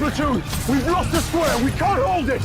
Platoon! We've lost the square! We can't hold it!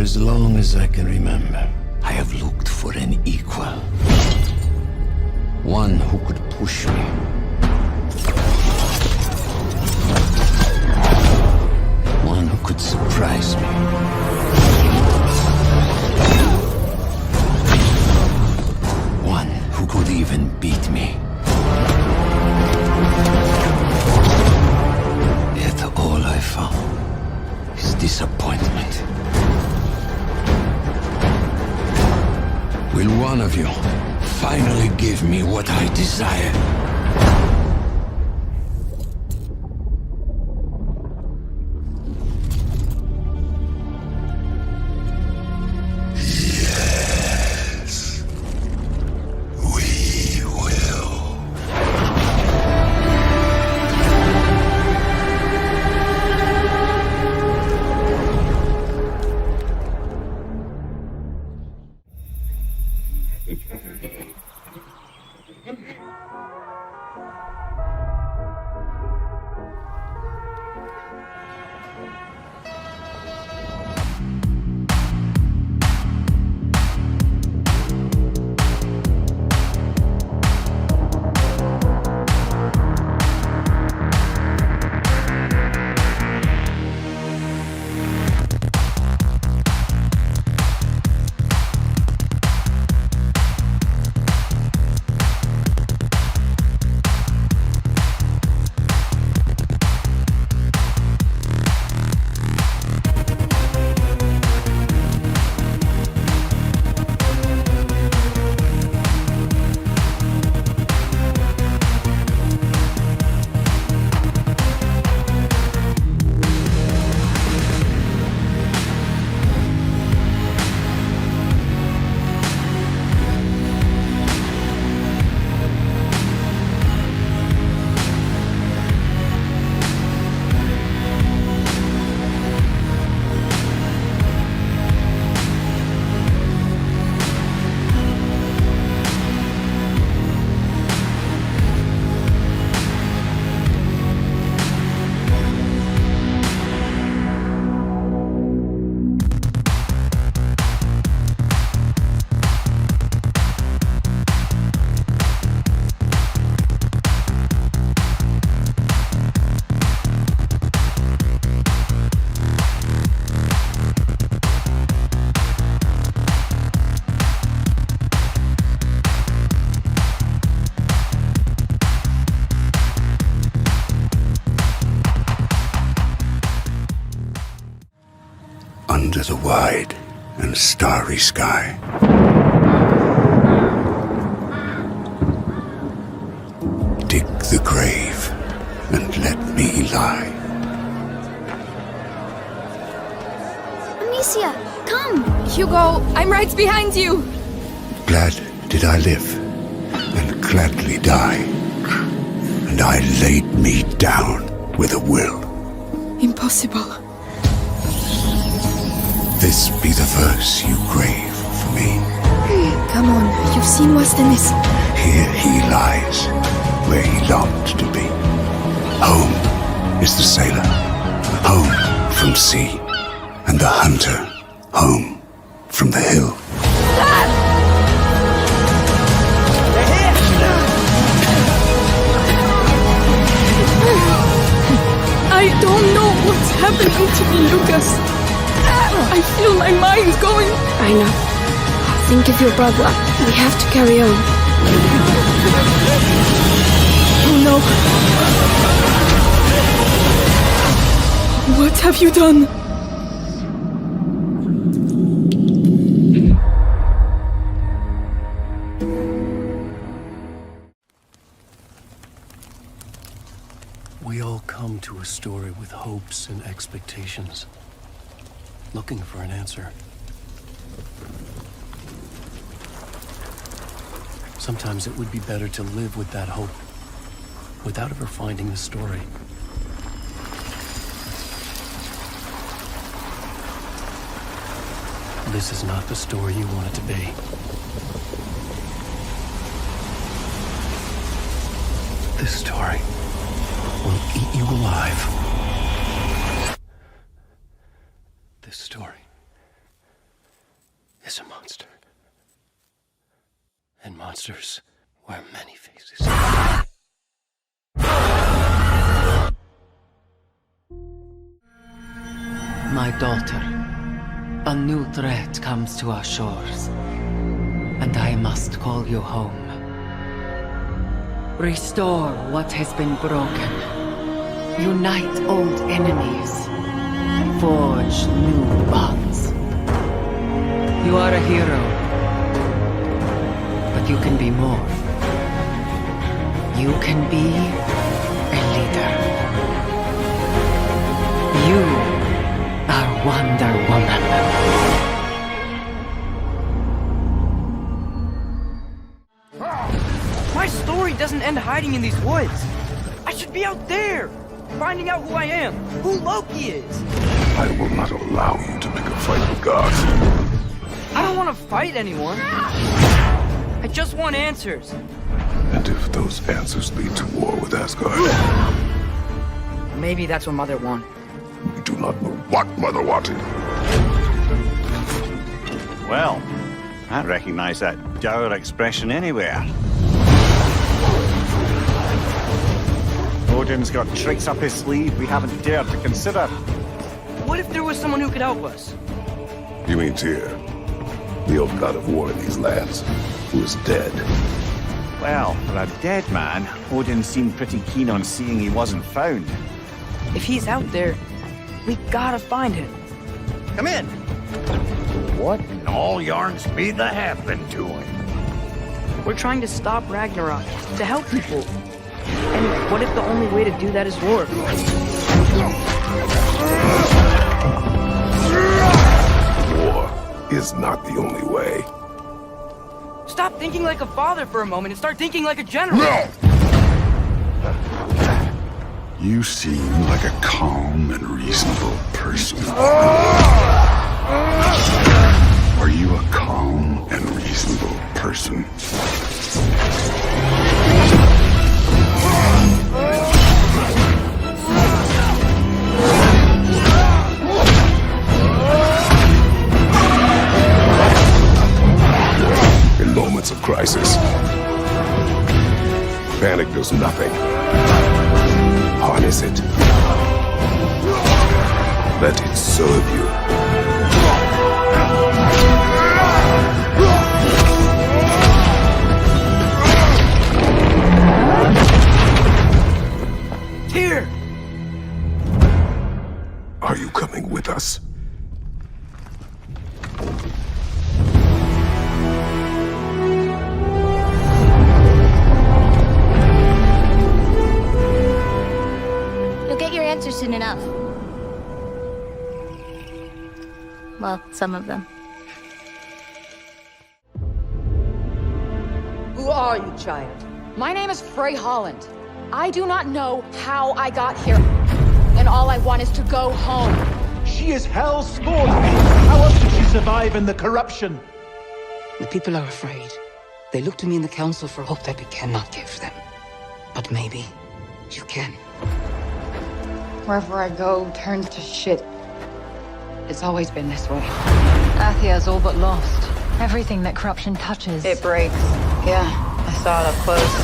As long as I can remember, I have looked for an equal. One who could push me. One who could surprise me. One who could could even beat me. Yet all I found is disappointment. Will one of you finally give me what I desire? Under the wide and starry sky, dig the grave and let me lie. Amicia, come! Hugo, I'm right behind you! Glad did I live, and gladly die, and I laid me down with a will. Impossible. This be the verse you grave for me. Come on, you've seen worse than this. Here he lies, where he longed to be. Home is the sailor, home from sea, and the hunter, home from the hill. I don't know what's happening to me, Lucas. I feel my mind going. I know. Think of your brother. We have to carry on. Oh no. What have you done? We all come to a story with hopes and expectations, looking for an answer. Sometimes it would be better to live with that hope, without ever finding the story. This is not the story you want it to be. This story will eat you alive. This story is a monster. And monsters wear many faces. My daughter, a new threat comes to our shores, and I must call you home. Restore what has been broken. Unite old enemies. Forge new bonds. You are a hero. But you can be more. You can be a leader. You are Wonder Woman. My story doesn't end hiding in these woods. I should be out there, finding out who I am, who Loki is. I will not allow you to pick a fight with gods. I don't want to fight anyone. I just want answers. And if those answers lead to war with Asgard, Maybe that's what Mother wanted. we do not know what Mother wanted. Well, I recognize that dour expression anywhere. Odin's got tricks up his sleeve we haven't dared to consider. What if there was someone who could help us? You mean Tyr, the old god of war in these lands, who is dead? Well, for a dead man, Odin seemed pretty keen on seeing he wasn't found. If he's out there, we gotta find him. Come in! What in all yarns be that happened to him? We're trying to stop Ragnarok, to help people. And what if the only way to do that is war? War is not the only way. Stop thinking like a father for a moment and start thinking like a general. No! You seem like a calm and reasonable person. Are you a calm and reasonable person? In moments of crisis, panic does nothing. Harness it. Let it serve you. Here! Are you coming with us? You'll get your answer soon enough. Well, some of them. Who are you, child? My name is Frey Holland. I do not know how I got here. And all I want is to go home. She is hell's spawn. How else did she survive in the corruption? The people are afraid. They look to me in the council for hope that we cannot give them. But maybe you can. Wherever I go turns to shit. It's always been this way. Athia's all but lost. Everything that corruption touches. It breaks. Yeah, I saw it up close.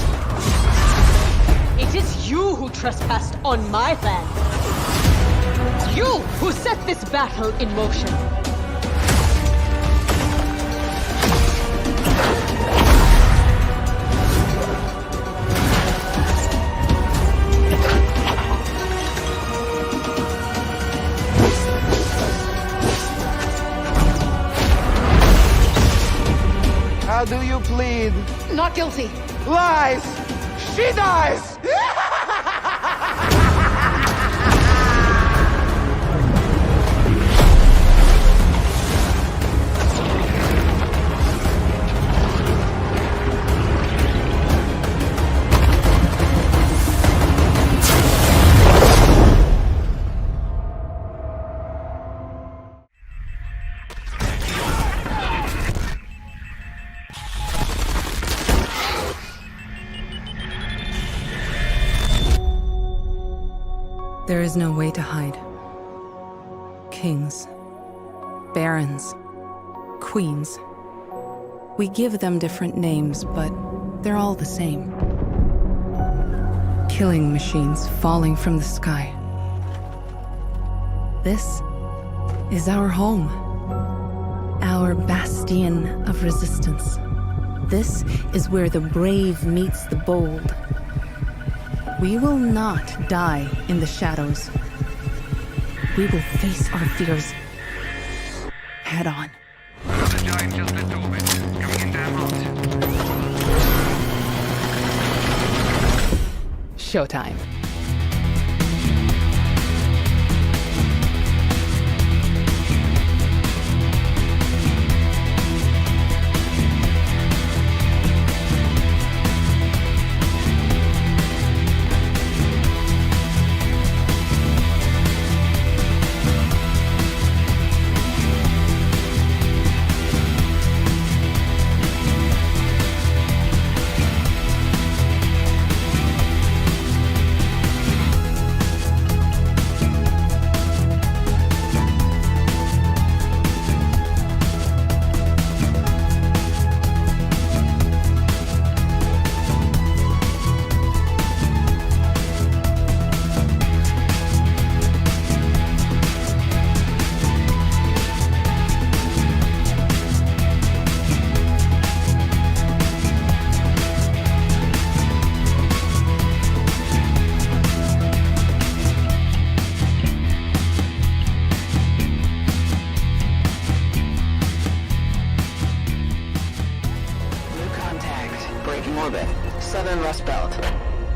It is you who trespassed on my land. You who set this battle in motion. How do you plead? Not guilty. Lies! She dies! There is no way to hide. Kings, barons, queens. We give them different names, but they're all the same. Killing machines falling from the sky. This is our home. Our bastion of resistance. This is where the brave meets the bold, We will not die in the shadows. We will face our fears head on. The giant just left orbit. Coming in damn hot. Showtime.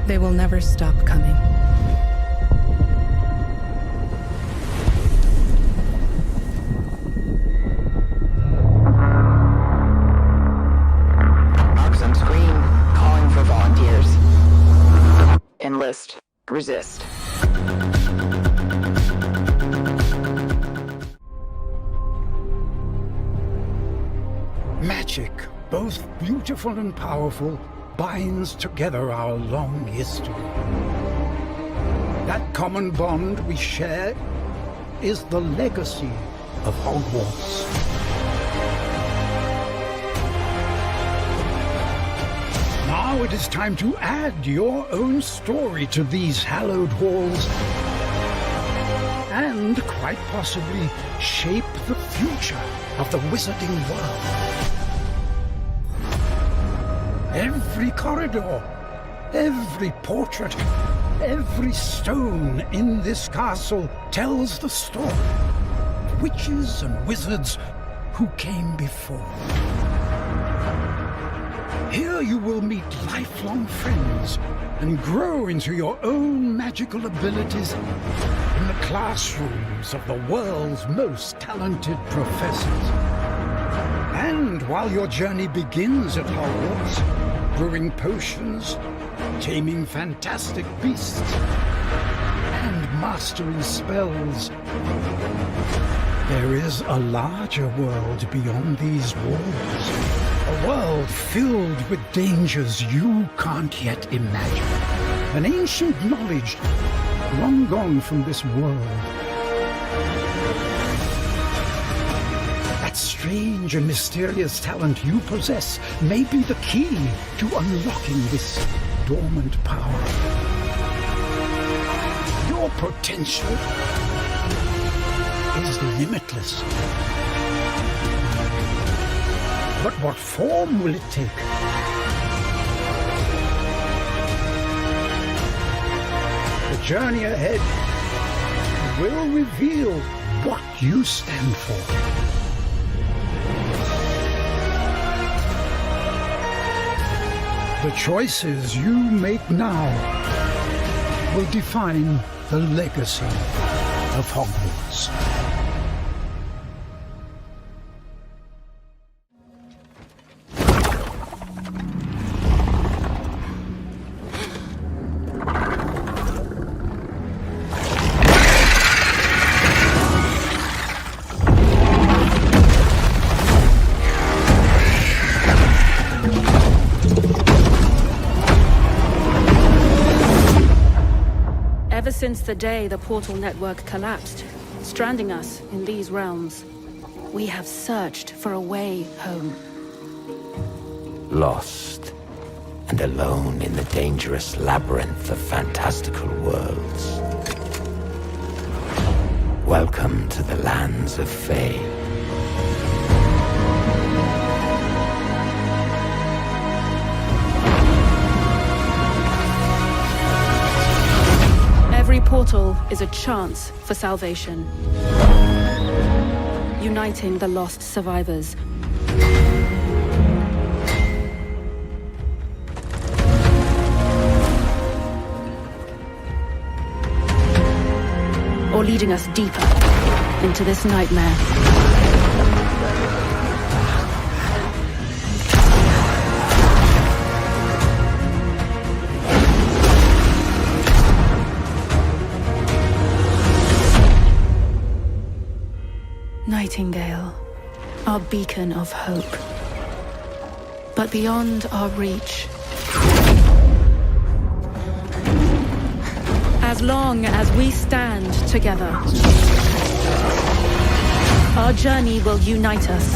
They will never stop coming. Marks on screen, calling for volunteers. Enlist. Resist. Magic, both beautiful and powerful, binds together our long history. That common bond we share is the legacy of Hogwarts. Now it is time to add your own story to these hallowed halls and, quite possibly, shape the future of the wizarding world. Every corridor, every portrait, every stone in this castle tells the story of witches and wizards who came before. Here you will meet lifelong friends and grow into your own magical abilities in the classrooms of the world's most talented professors. And while your journey begins at Hogwarts, brewing potions, taming fantastic beasts, and mastering spells, there is a larger world beyond these walls. A world filled with dangers you can't yet imagine. An ancient knowledge long gone from this world. That strange and mysterious talent you possess may be the key to unlocking this dormant power. Your potential is limitless. But what form will it take? The journey ahead will reveal what you stand for. The choices you make now will define the legacy of Hogwarts. Since the day the portal network collapsed, stranding us in these realms, we have searched for a way home. Lost and alone in the dangerous labyrinth of fantastical worlds. Welcome to the lands of Fable. portal is a chance for salvation. Uniting the lost survivors. Or leading us deeper into this nightmare. Nightingale, our beacon of hope. But beyond our reach. As long as we stand together, our journey will unite us.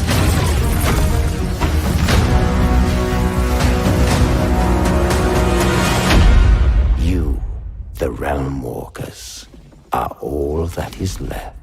You, the Realm Walkers, are all that is left.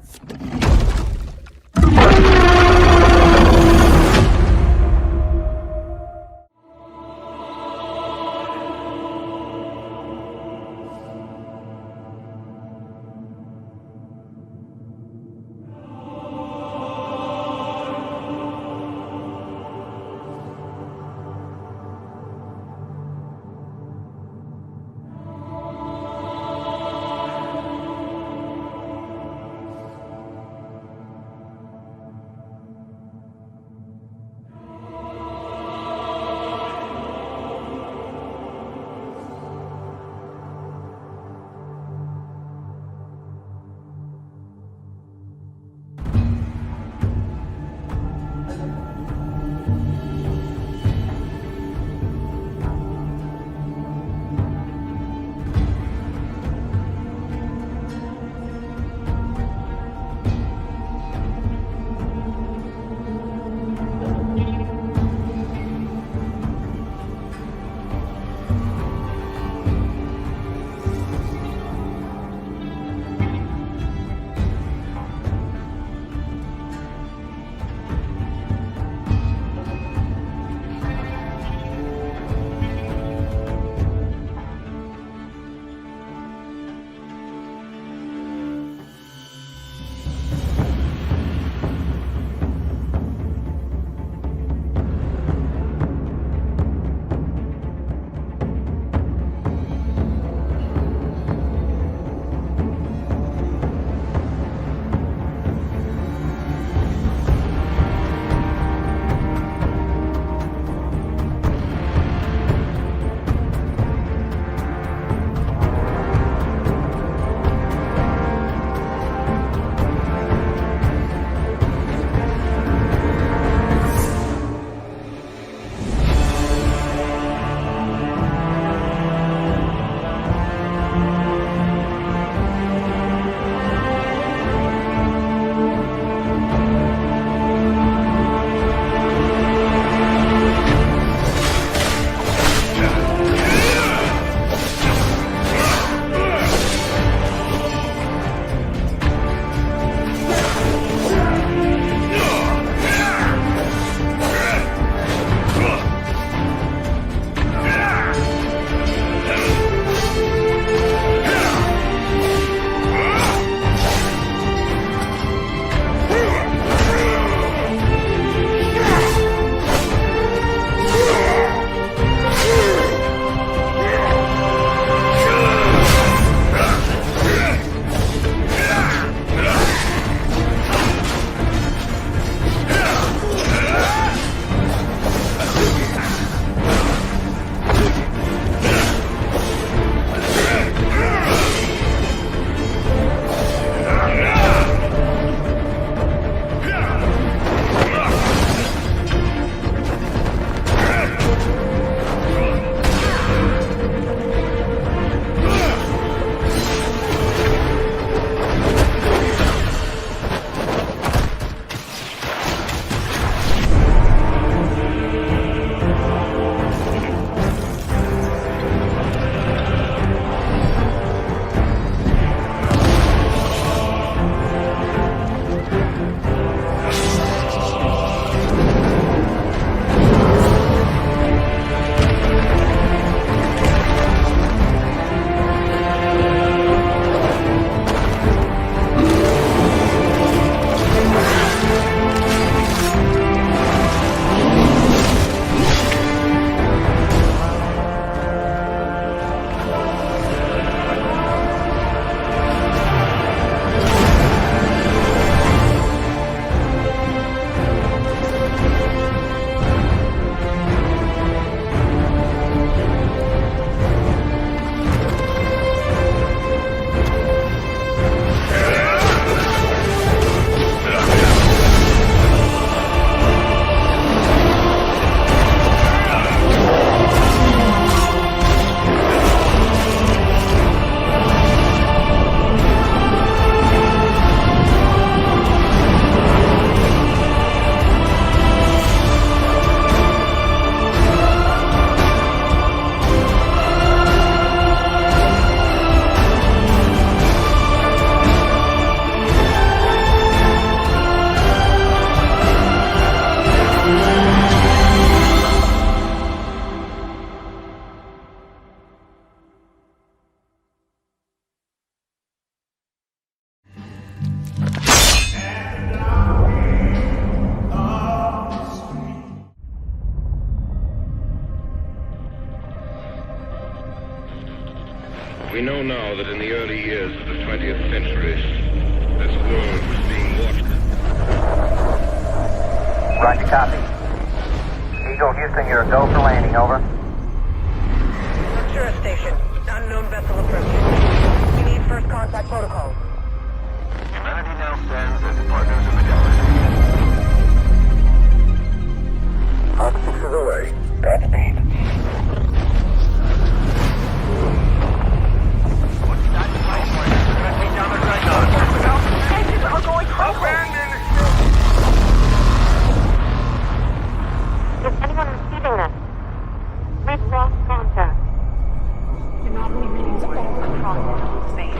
We know now that in the early years of the 20th century, this world was being watched. Roger, copy. Eagle Houston, you're a go for landing, over. Ventura Station. Unknown vessel approaching. We need first contact protocol. Humanity now stands as partners in the galaxy. Hawk 6 is away. Godspeed. Engines are going abandoned! Is anyone receiving this? We've lost contact. Anomaly readings all across space.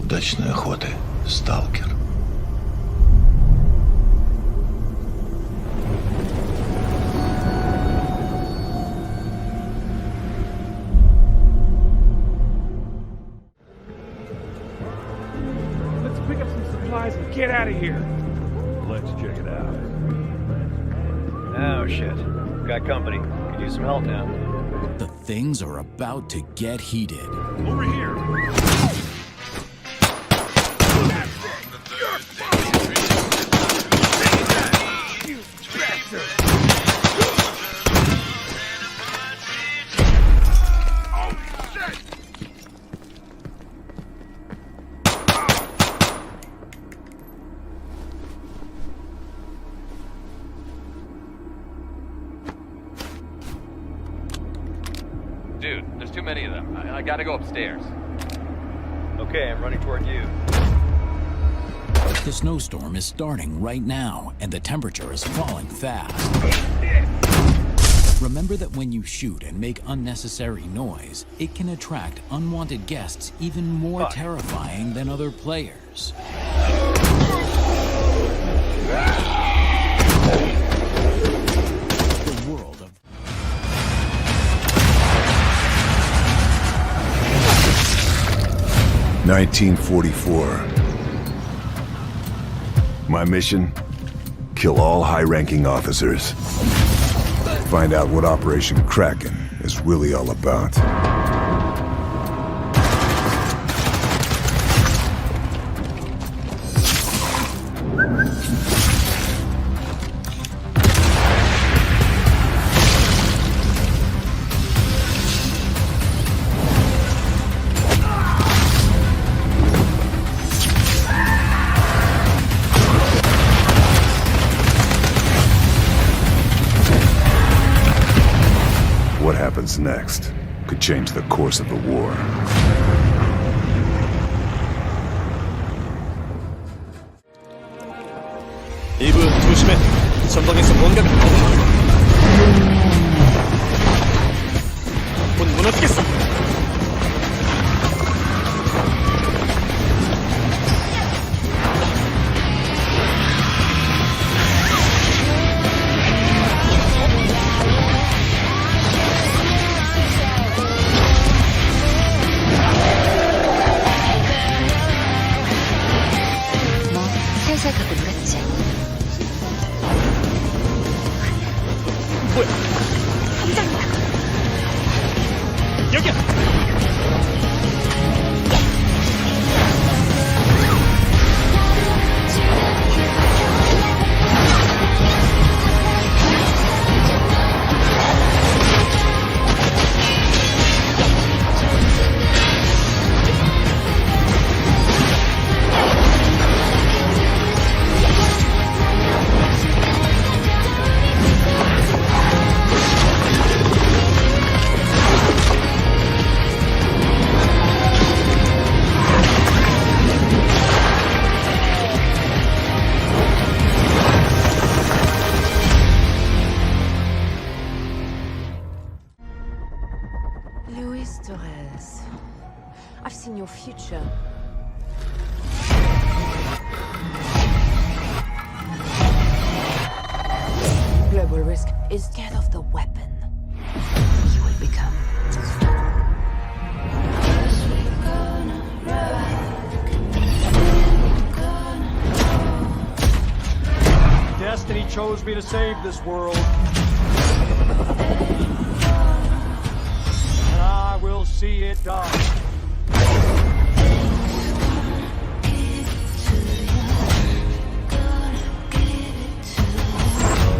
Удачной охоты, сталкер. Let's pick up some supplies and get out of here. Let's check it out. Oh shit. Got company. Could use some help now. The things are about to get heated. Over here. Dude, there's too many of them. I gotta go upstairs. Okay, I'm running toward you. The snowstorm is starting right now, and the temperature is falling fast. Remember that when you shoot and make unnecessary noise, it can attract unwanted guests even more terrifying than other players. The world of 1944. My mission? Kill all high-ranking officers. Find out what Operation Kraken is really all about. What happens next could change the course of the war. Even 조심해. 전방에서 뭔가가 곧 무너지겠어. 살살 가고 놀았지. 뭐야? 함장이다. 여기야. I've seen your future. Global risk is scared of the weapon you will become. Destiny chose me to save this world. And I will see it done.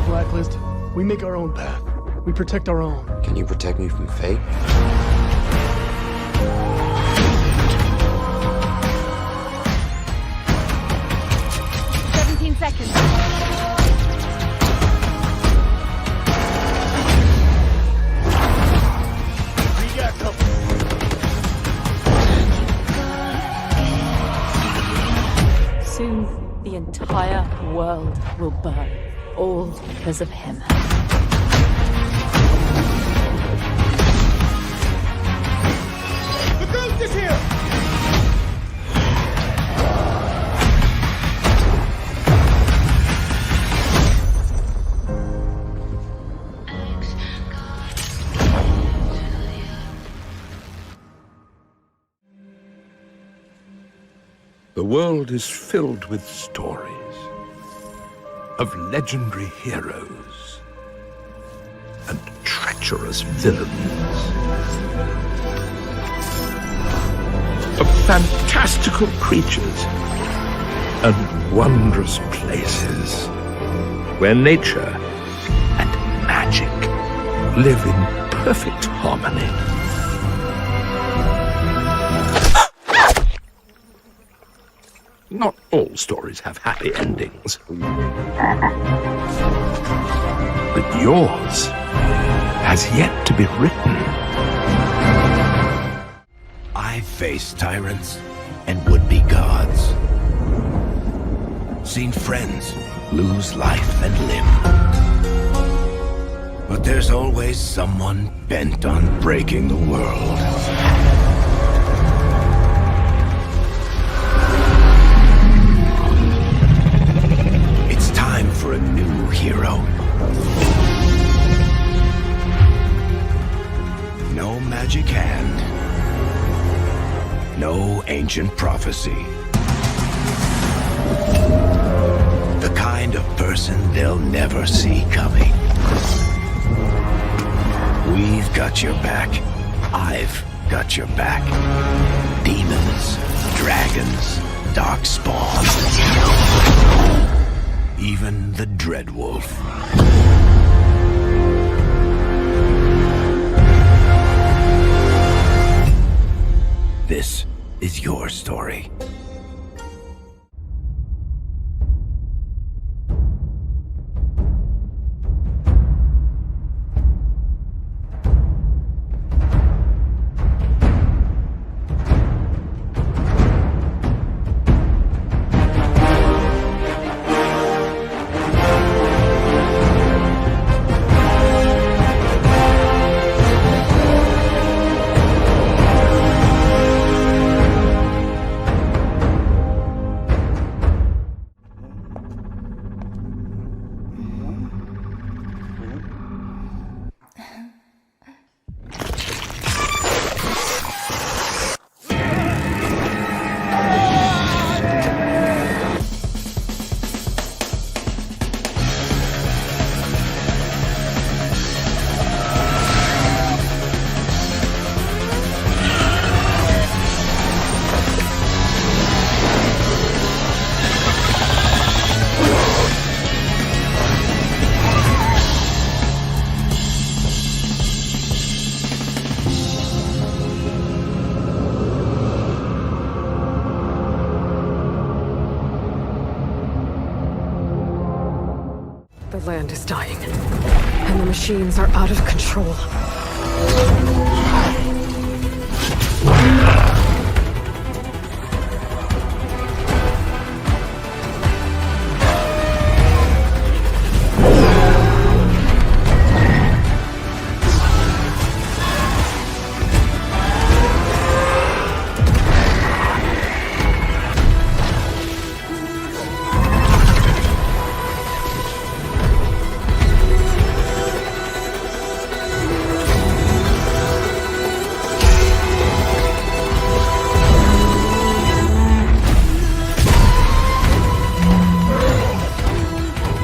Blacklist. We make our own path. We protect our own. Can you protect me from fate? 17 seconds. We got cover. Soon, the entire world will burn. All because of him. The ghost is here! The world is filled with stories of legendary heroes and treacherous villains, of fantastical creatures and wondrous places where nature and magic live in perfect harmony. Not all stories have happy endings. But yours has yet to be written. I've faced tyrants and would-be gods. Seen friends lose life and limb. But there's always someone bent on breaking the world. For a new hero. No magic hand. No ancient prophecy. The kind of person they'll never see coming. We've got your back. I've got your back. Demons, dragons, darkspawn. Even the Dreadwolf. This is your story. land is dying, and the machines are out of control.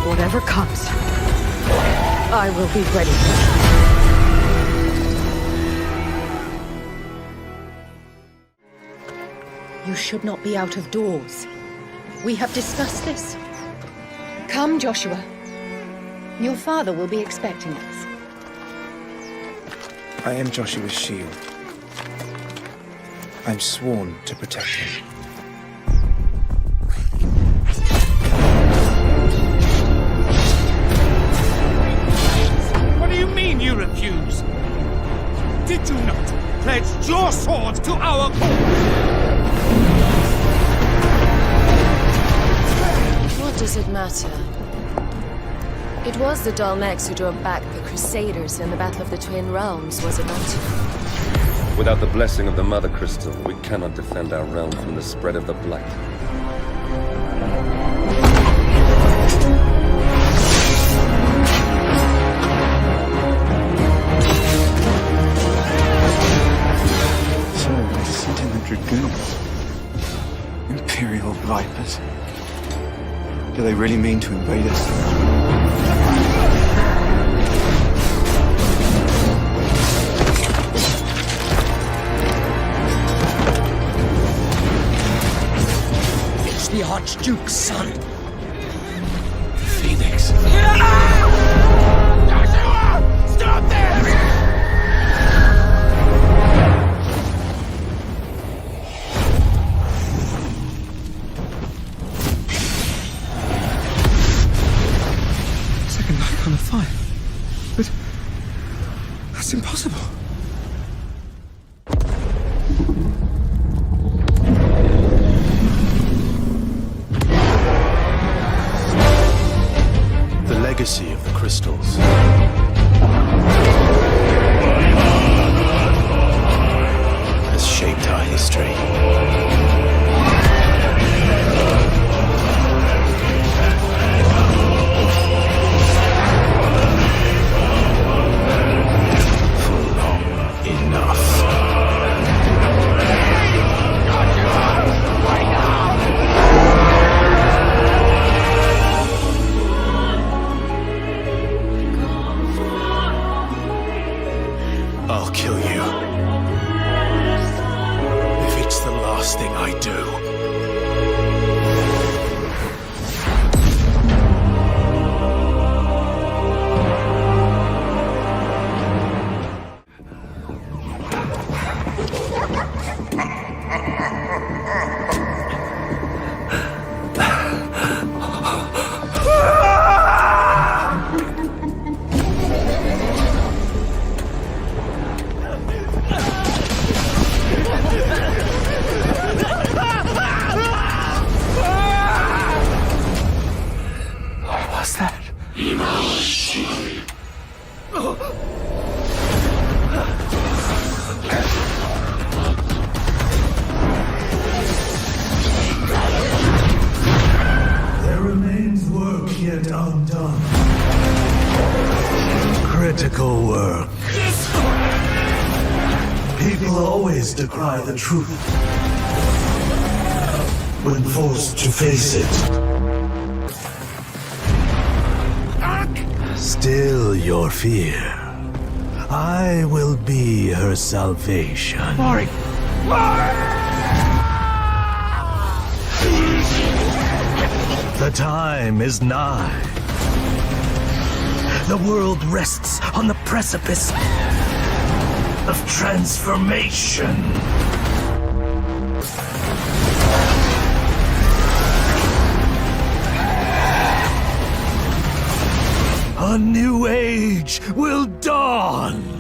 Whatever comes, I will be ready. You should not be out of doors. We have discussed this. Come, Joshua. Your father will be expecting us. I am Joshua's shield. I'm sworn to protect him. What do you mean you refuse? Did you not pledge your sword to our cause? What does it matter? It was the Dalmex who drove back the Crusaders in the Battle of the Twin Realms, was it not? Without the blessing of the Mother Crystal, we cannot defend our realm from the spread of the Blight. So, I sent in the Dragoons. Imperial Vipers. Do they really mean to invade us? The Archduke's son. Phoenix. Joshua! Stop this! Second light on the fire. But that's impossible. Legacy of the crystals. Has shaped our history. For long enough. I'll kill you. If it's the last thing I do. There remains work yet undone. Critical work. People always decry the truth when forced to face it. Still your fear. I will be her salvation. The time is nigh. The world rests on the precipice of transformation. A new age will dawn!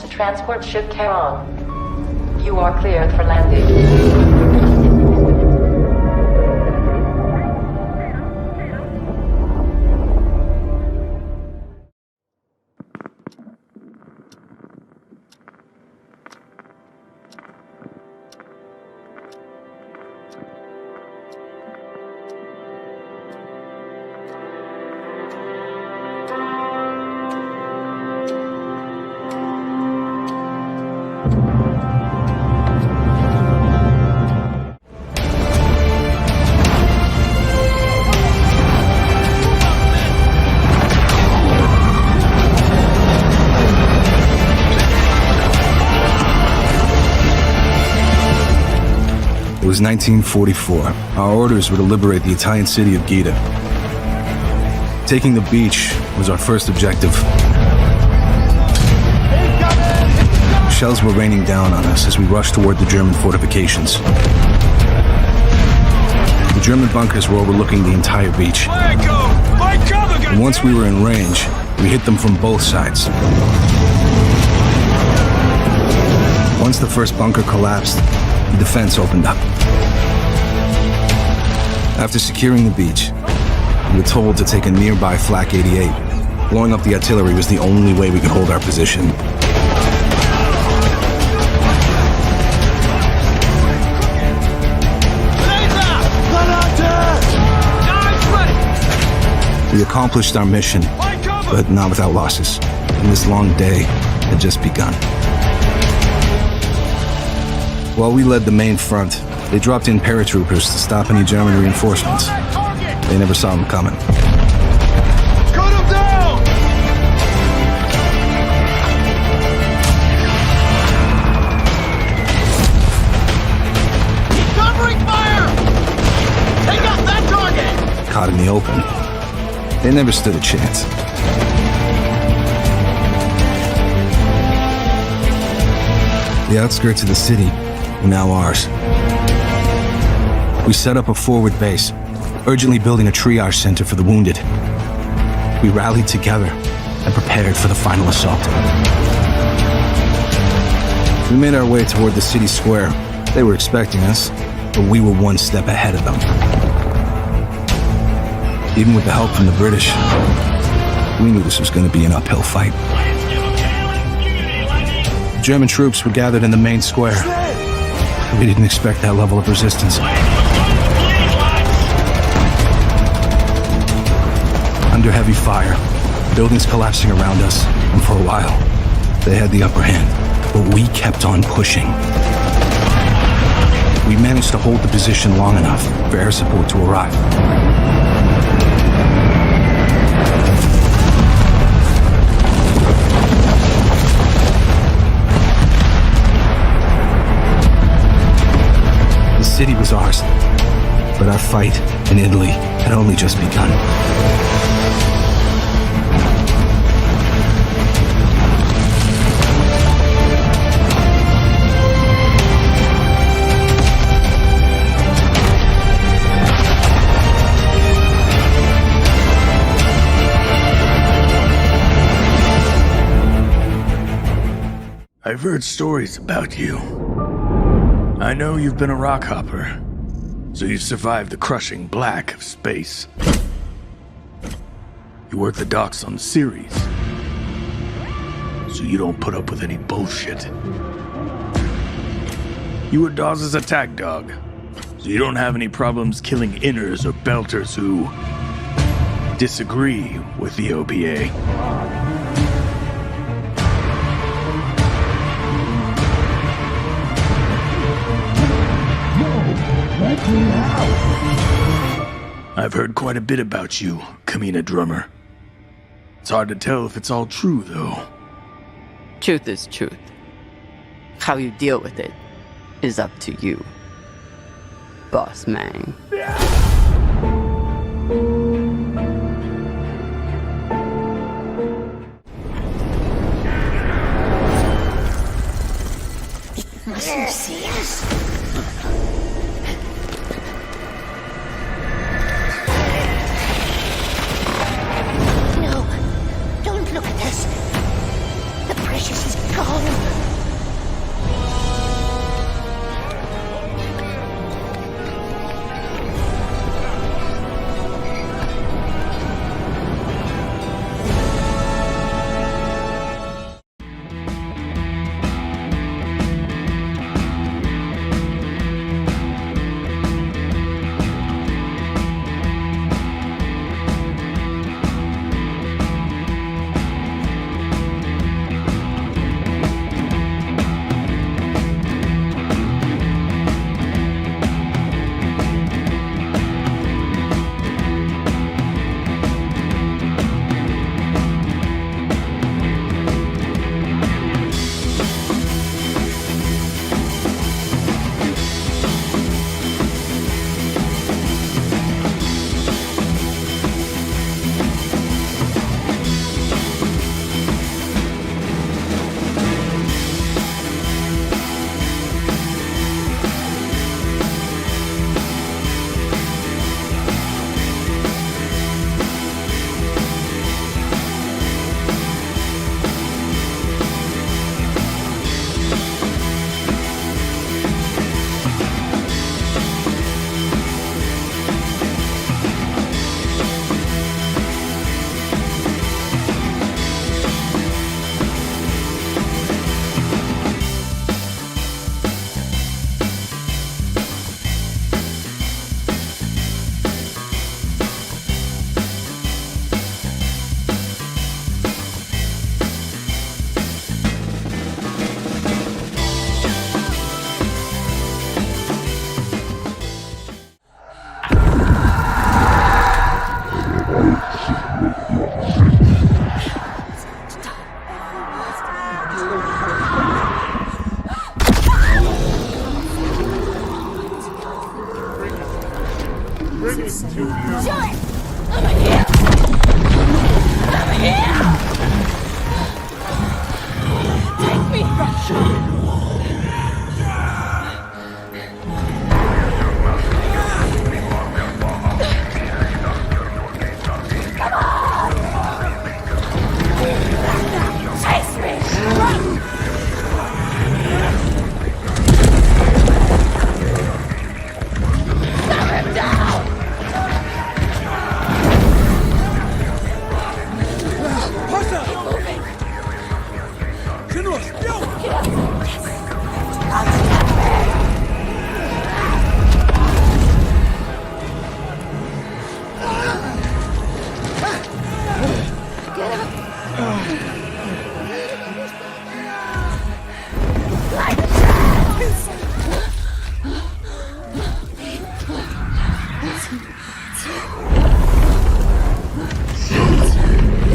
Transport ship CHORE. You are cleared for landing. It was 1944. Our orders were to liberate the Italian city of Gita. Taking the beach was our first objective. Shells were raining down on us as we rushed toward the German fortifications. The German bunkers were overlooking the entire beach. And once we were in range, we hit them from both sides. Once the first bunker collapsed, the defense opened up. After securing the beach, we were told to take a nearby Flak 88. Blowing up the artillery was the only way we could hold our position. We accomplished our mission, but not without losses. And this long day had just begun. While we led the main front, they dropped in paratroopers to stop any German reinforcements. They never saw them coming. Cut him down! caught in the open, they never stood a chance. The outskirts of the city were now ours. We set up a forward base, urgently building a triage center for the wounded. We rallied together and prepared for the final assault. We made our way toward the city square. They were expecting us, but we were one step ahead of them. Even with the help from the British, we knew this was going to be an uphill fight. German troops were gathered in the main square. We didn't expect that level of resistance. Under heavy fire, buildings collapsing around us, and for a while, they had the upper hand. But we kept on pushing. We managed to hold the position long enough for air support to arrive. The city was ours, but our fight in Italy had only just begun. I've heard stories about you. I know you've been a rock hopper, so you've survived the crushing black of space. You work the docks on the series, so you don't put up with any bullshit. You were Dawes' attack dog, so you don't have any problems killing inners or belters who disagree with the OBA. I've heard quite a bit about you, Kamina Drummer. It's hard to tell if it's all true, though. Truth is truth. How you deal with it is up to you, Boss Man. Mustn't see us. Look at this. The precious is gone. Bring it to you.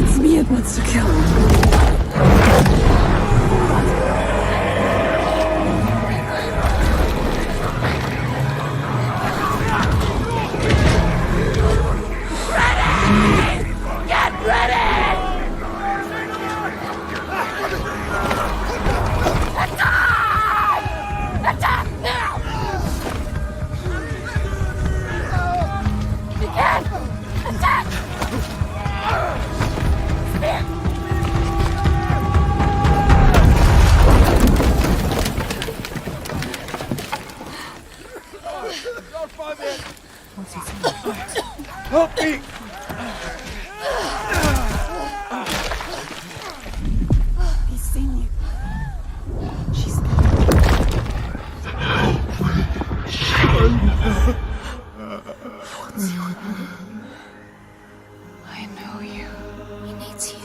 It's me it wants to kill. Help me! He's seen you. She's What's your name? I know you. He needs you.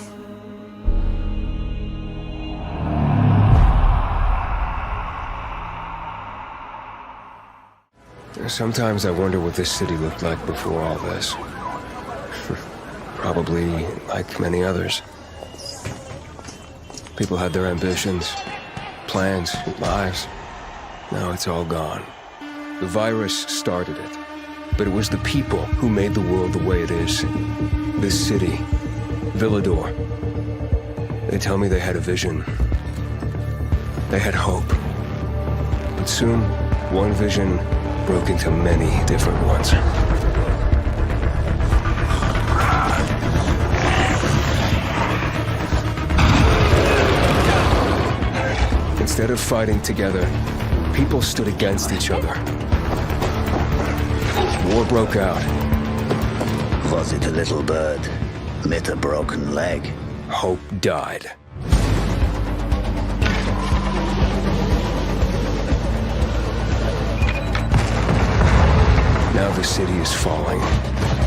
Sometimes I wonder what this city looked like before all this. Probably like many others. People had their ambitions, plans, lives. Now it's all gone. The virus started it, but it was the people who made the world the way it is. This city, Villador. They tell me they had a vision. They had hope. But soon, one vision broke into many different ones. Instead of fighting together, people stood against each other. War broke out. Was it a little bird? Lit a broken leg? Hope died. Now the city is falling.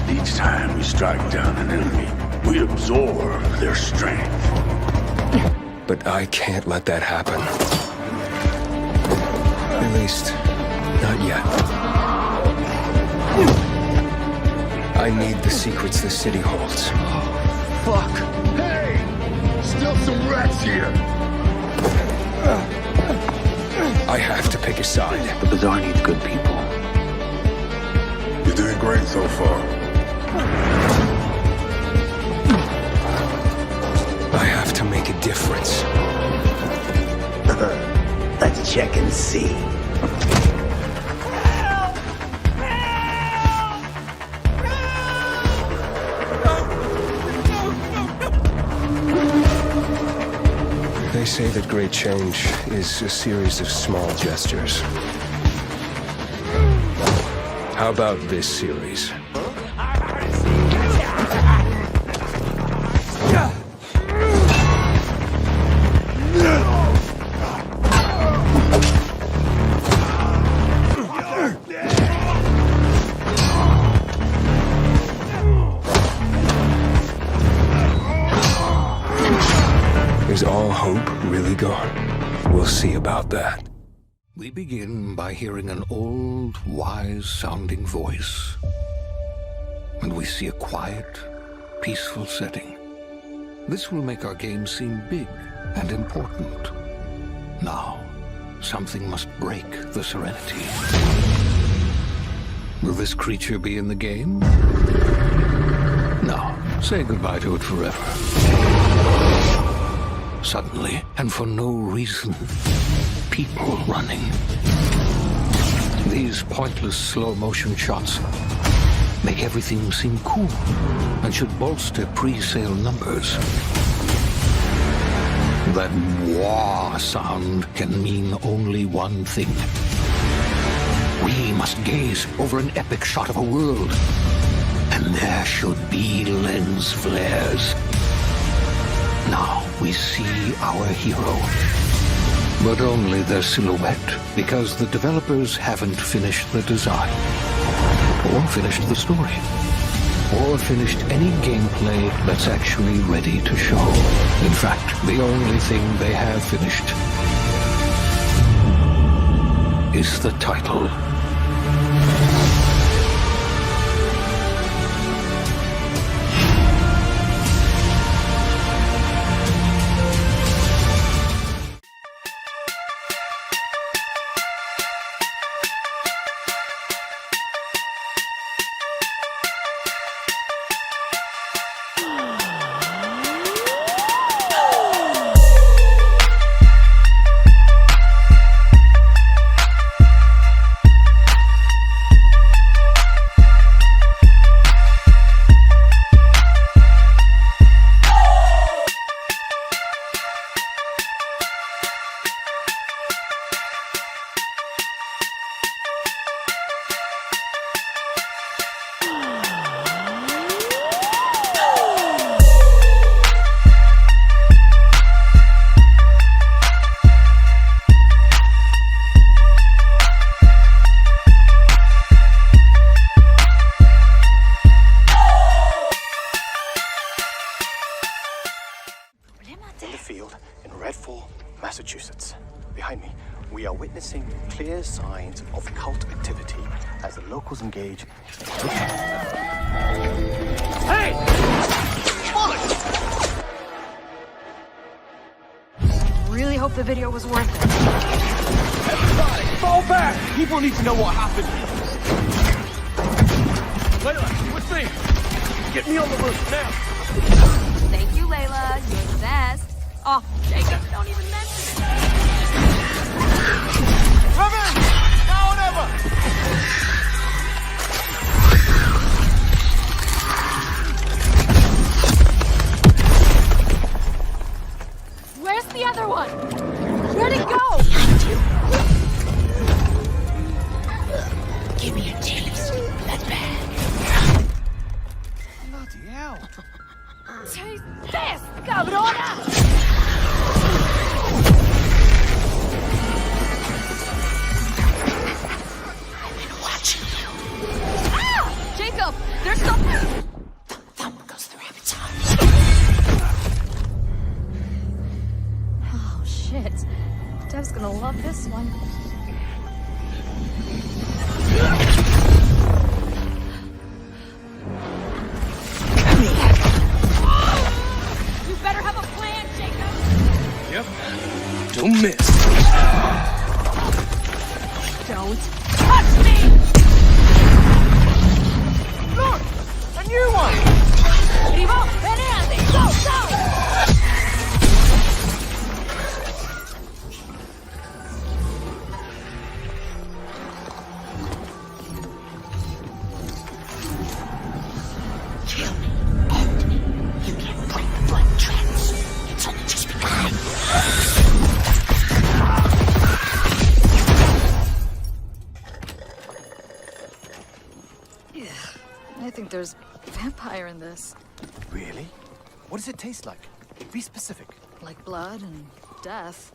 Each time we strike down an enemy, we absorb their strength. But I can't let that happen. At least, not yet. I need the secrets the city holds. Fuck! Hey! Still some rats here! I have to pick a side. The Bazaar needs good people. You're doing great so far. I have to make a difference. Let's check and see. They say that great change is a series of small gestures. How about this series? Is all hope really gone? We'll see about that. We begin by hearing an old, wise-sounding voice. And we see a quiet, peaceful setting. This will make our game seem big and important. Now, something must break the serenity. Will this creature be in the game? No. Say goodbye to it forever. Suddenly, and for no reason, people running. These pointless slow-motion shots make everything seem cool and should bolster pre-sale numbers. That wah sound can mean only one thing. We must gaze over an epic shot of a world, and there should be lens flares. Now we see our hero, but only their silhouette, because the developers haven't finished the design or finished the story. or finished any gameplay that's actually ready to show. In fact, the only thing they have finished is the title. Massachusetts. Behind me, we are witnessing clear signs of cult activity as the locals engage. Hey! Really hope the video was worth it. Everybody, fall back! People need to know what happened. Layla, with me. Get me on the roof now. Thank you, Layla. You're the best. Oh, Jacob, don't even mention it. Come in! Now or never! Where's the other one? Where'd it go? Give me a taste, bloodbag. Bloody hell. Taste this, cabrona! Jacob, there's something! The thumb goes through rabbit's eyes. Oh, shit. Dev's gonna love this one. You better have a plan, Jacob! Yep. Don't miss. Don't touch me! Look! A new one! Primo, venite! Go, go! Kill me. End me. You can't break the blood trance. It's only just begun. I think there's vampire in this. Really? What does it taste like? Be specific. Like blood and death.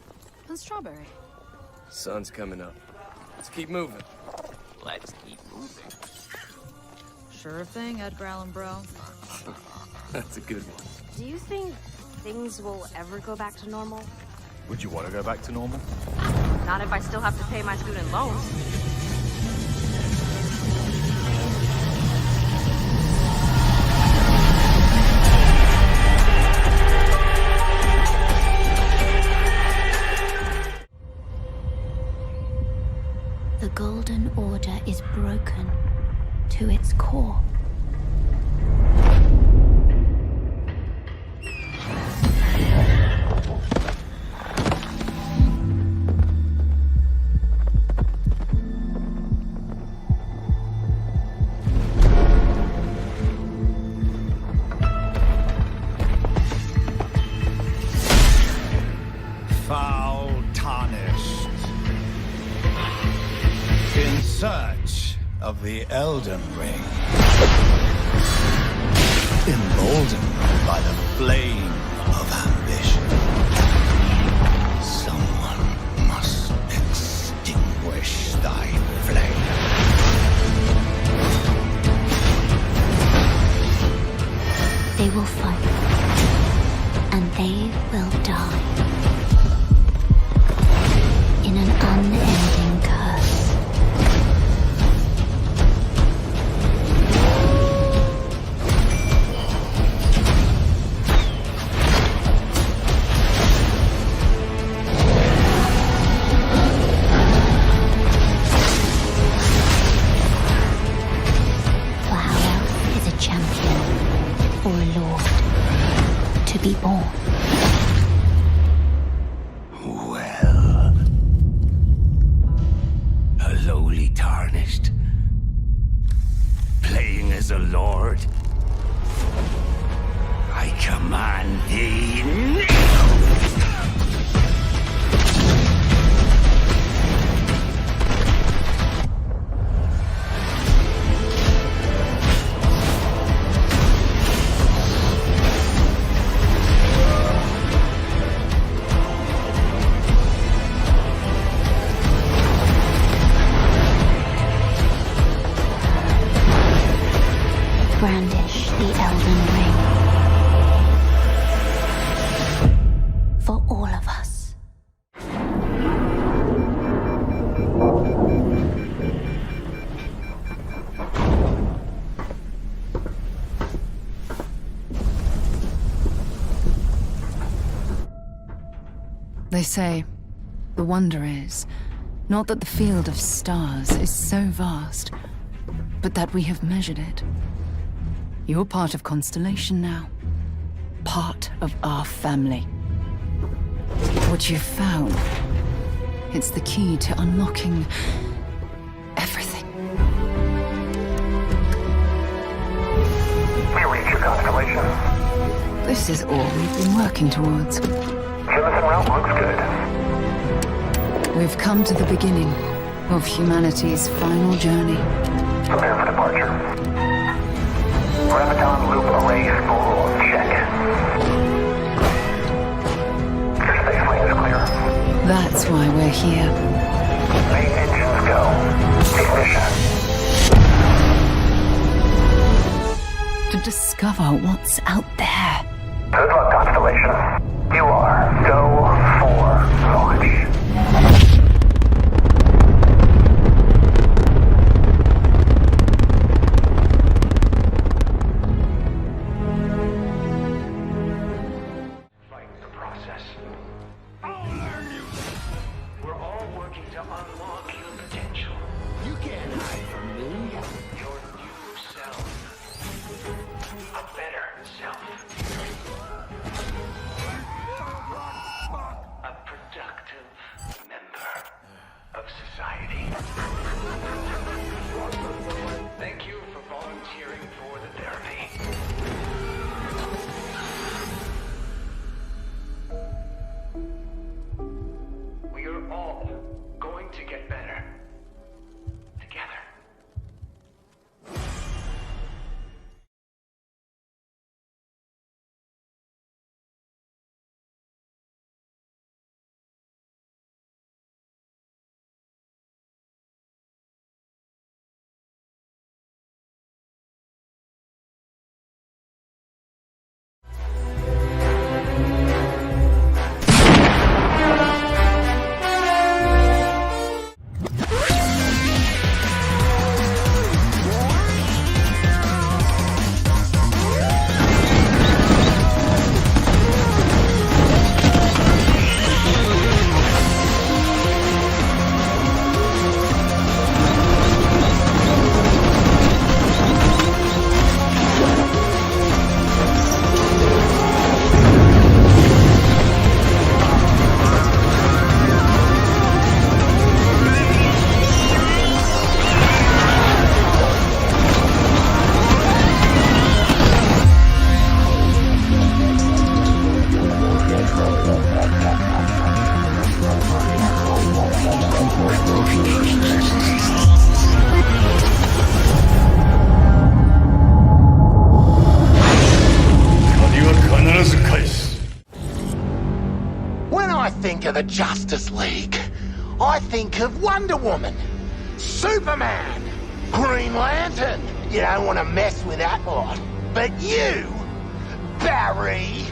And strawberry. Sun's coming up. Let's keep moving. Let's keep moving. Sure thing, Edgar Allan Bro. That's a good one. Do you think things will ever go back to normal? Would you want to go back to normal? Not if I still have to pay my student loans. The Golden Order is broken to its core. Foul tarnished. In search of the Elden Ring. Emboldened by the flame of ambition. Someone must extinguish thy flame. will fight, and they will die. In an unending curse. For how else is a champion or a lord to be born? Tarnished, playing as a lord. I command thee now! Brandish the Elden Ring. For all of us. They say, the wonder is, not that the field of stars is so vast, but that we have measured it. You're part of Constellation now. Part of our family. What you've found, it's the key to unlocking everything. We reach your constellation. This is all we've been working towards. Jemison route looks good. We've come to the beginning of humanity's final journey. Prepare for departure. Graviton loop array spool check. Your space lane is clear. That's why we're here. Main engines go. Ignition. To discover what's out there. Good luck, Constellation. You are go for launch. think of the Justice League, I think of Wonder Woman, Superman, Green Lantern. You don't want to mess with that lot. But you, Barry!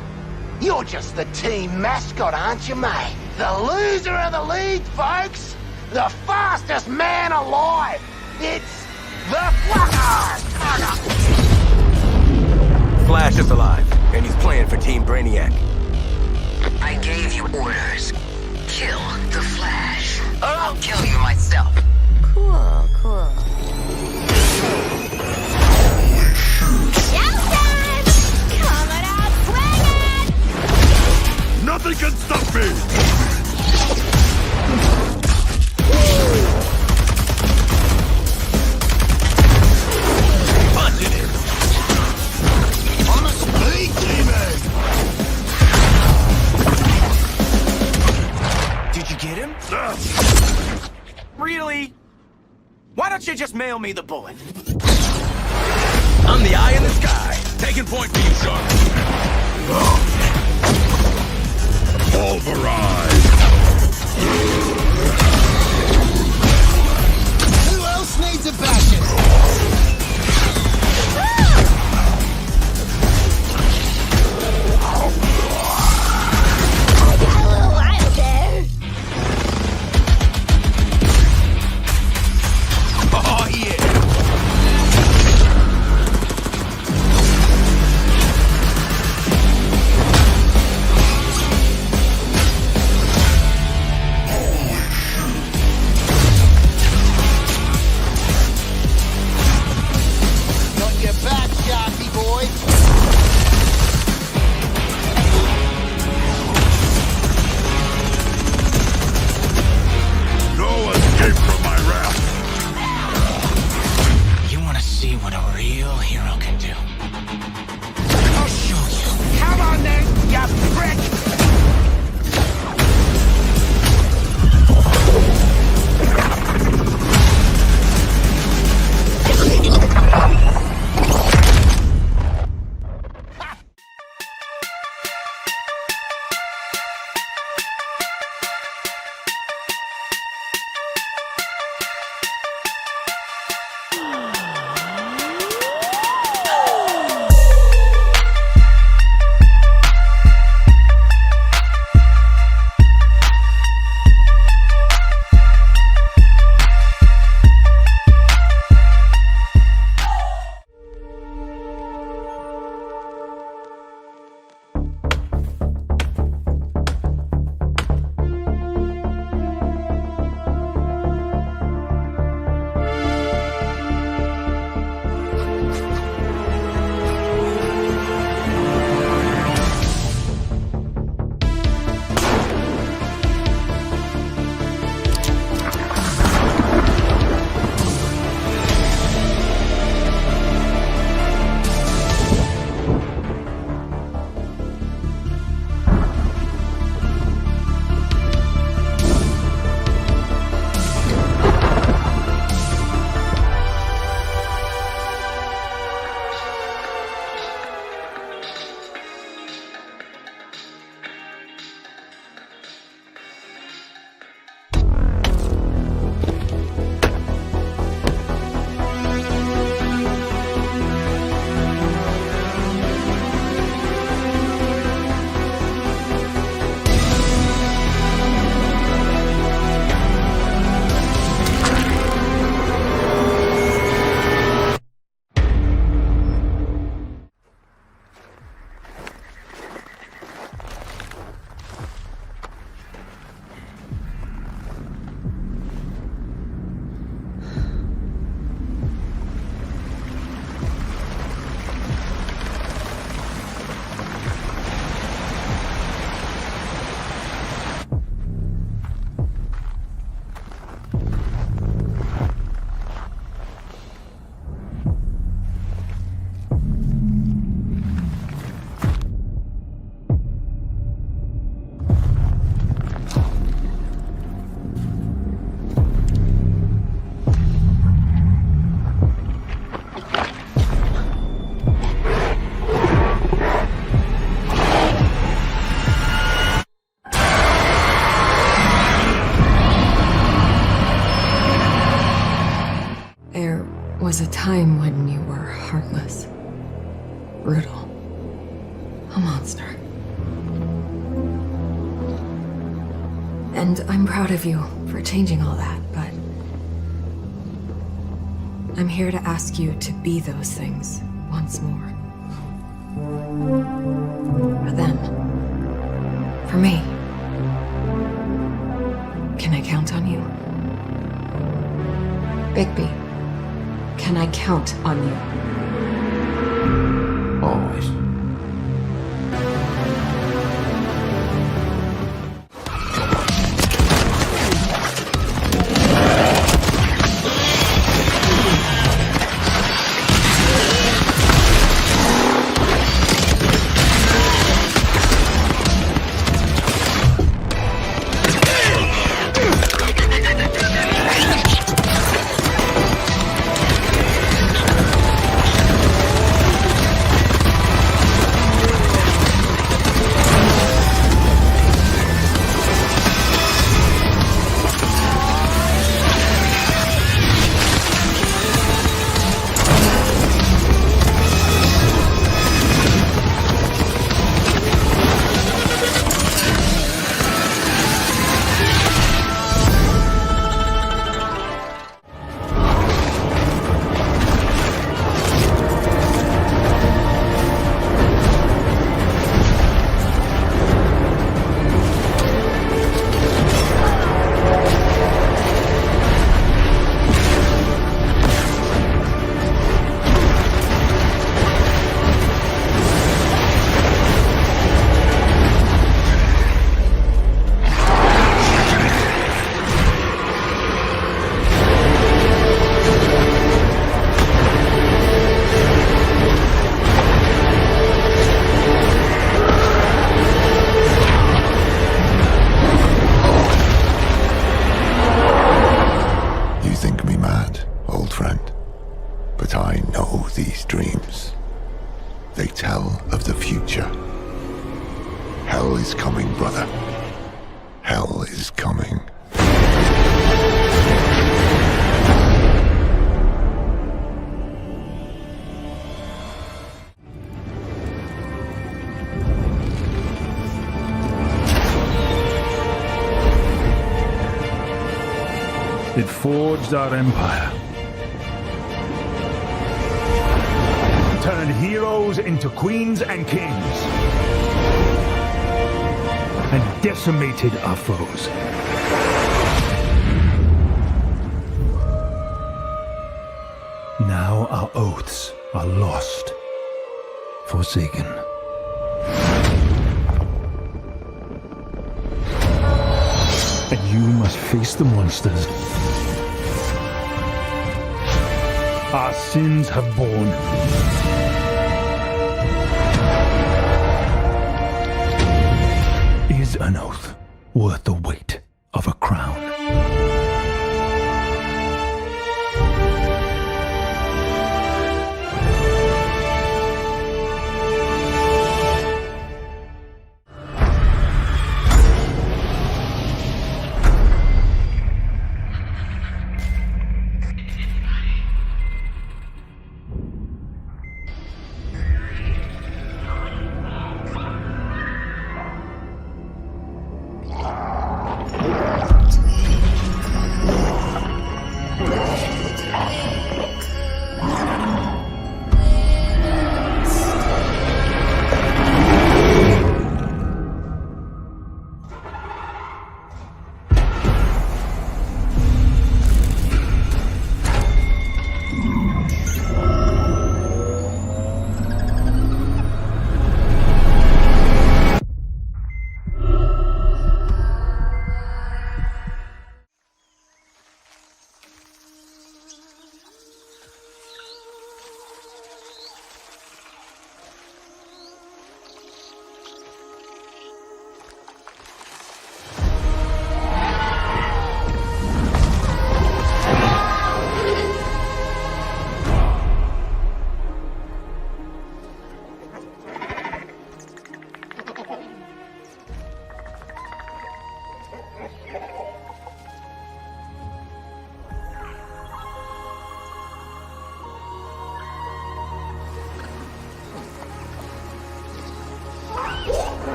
You're just the team mascot, aren't you, mate? The loser of the league, folks! The fastest man alive! It's the Flash! Flash is alive, and he's playing for Team Brainiac. I gave you orders. Kill the Flash, or I'll kill you myself. Cool, cool. Showtime! Coming out swinging! Nothing can stop me! Punching it! On a speed demon! Did you get him? Really? Why don't you just mail me the bullet? I'm the eye in the sky. Taking point for you, Shark. Pulverize! Who else needs a bashing? Oh, yeah. Got your back, Sharky boy. No escape from my wrath! You want to see what a real hero can do? I'll show you. Come on then, you prick! was a time when you were heartless, brutal. monster. And I'm proud of you for changing all that, but I'm here to ask you to be those things once more. For them. For me. Can I count on you? Bigby, can I count on you? Always. It forged our empire. Turned heroes into queens and kings. And decimated our foes. Now our oaths are lost. Forsaken. And you must face the monsters our sins have borne. Is an oath worth the weight of a crown?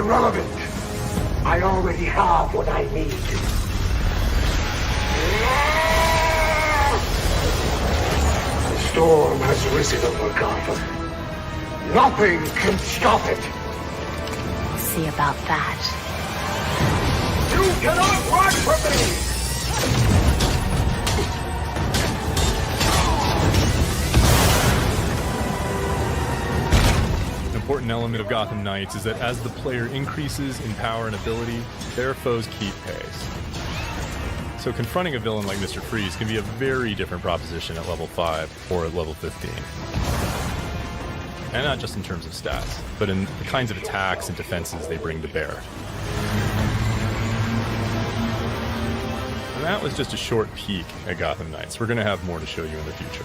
irrelevant. I already have what I need. The storm has risen over Gotham. Nothing can stop it. We'll see about that. You cannot run from me! An important element of Gotham Knights is that as the player increases in power and ability, their foes keep pace. So confronting a villain like Mr. Freeze can be a very different proposition at level 5 or at level 15. And not just in terms of stats, but in the kinds of attacks and defenses they bring to bear. And that was just a short peek at Gotham Knights. We're going to have more to show you in the future.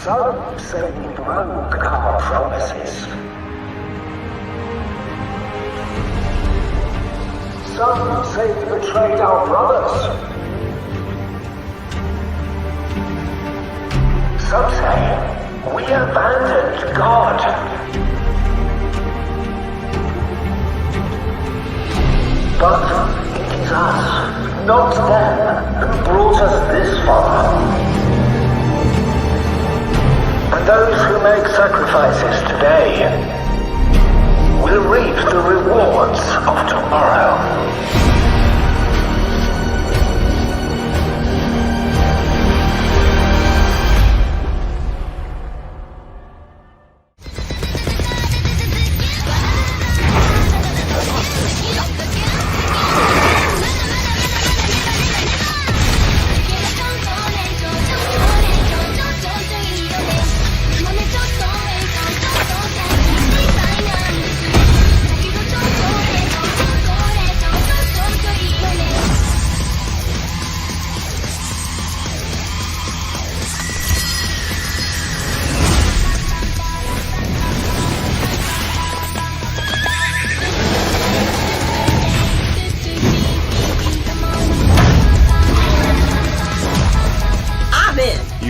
Some say we broke our promises. Some say we betrayed our brothers. Some say we abandoned God. But it is us, not them, who brought us this far. And those who make sacrifices today will reap the rewards of tomorrow.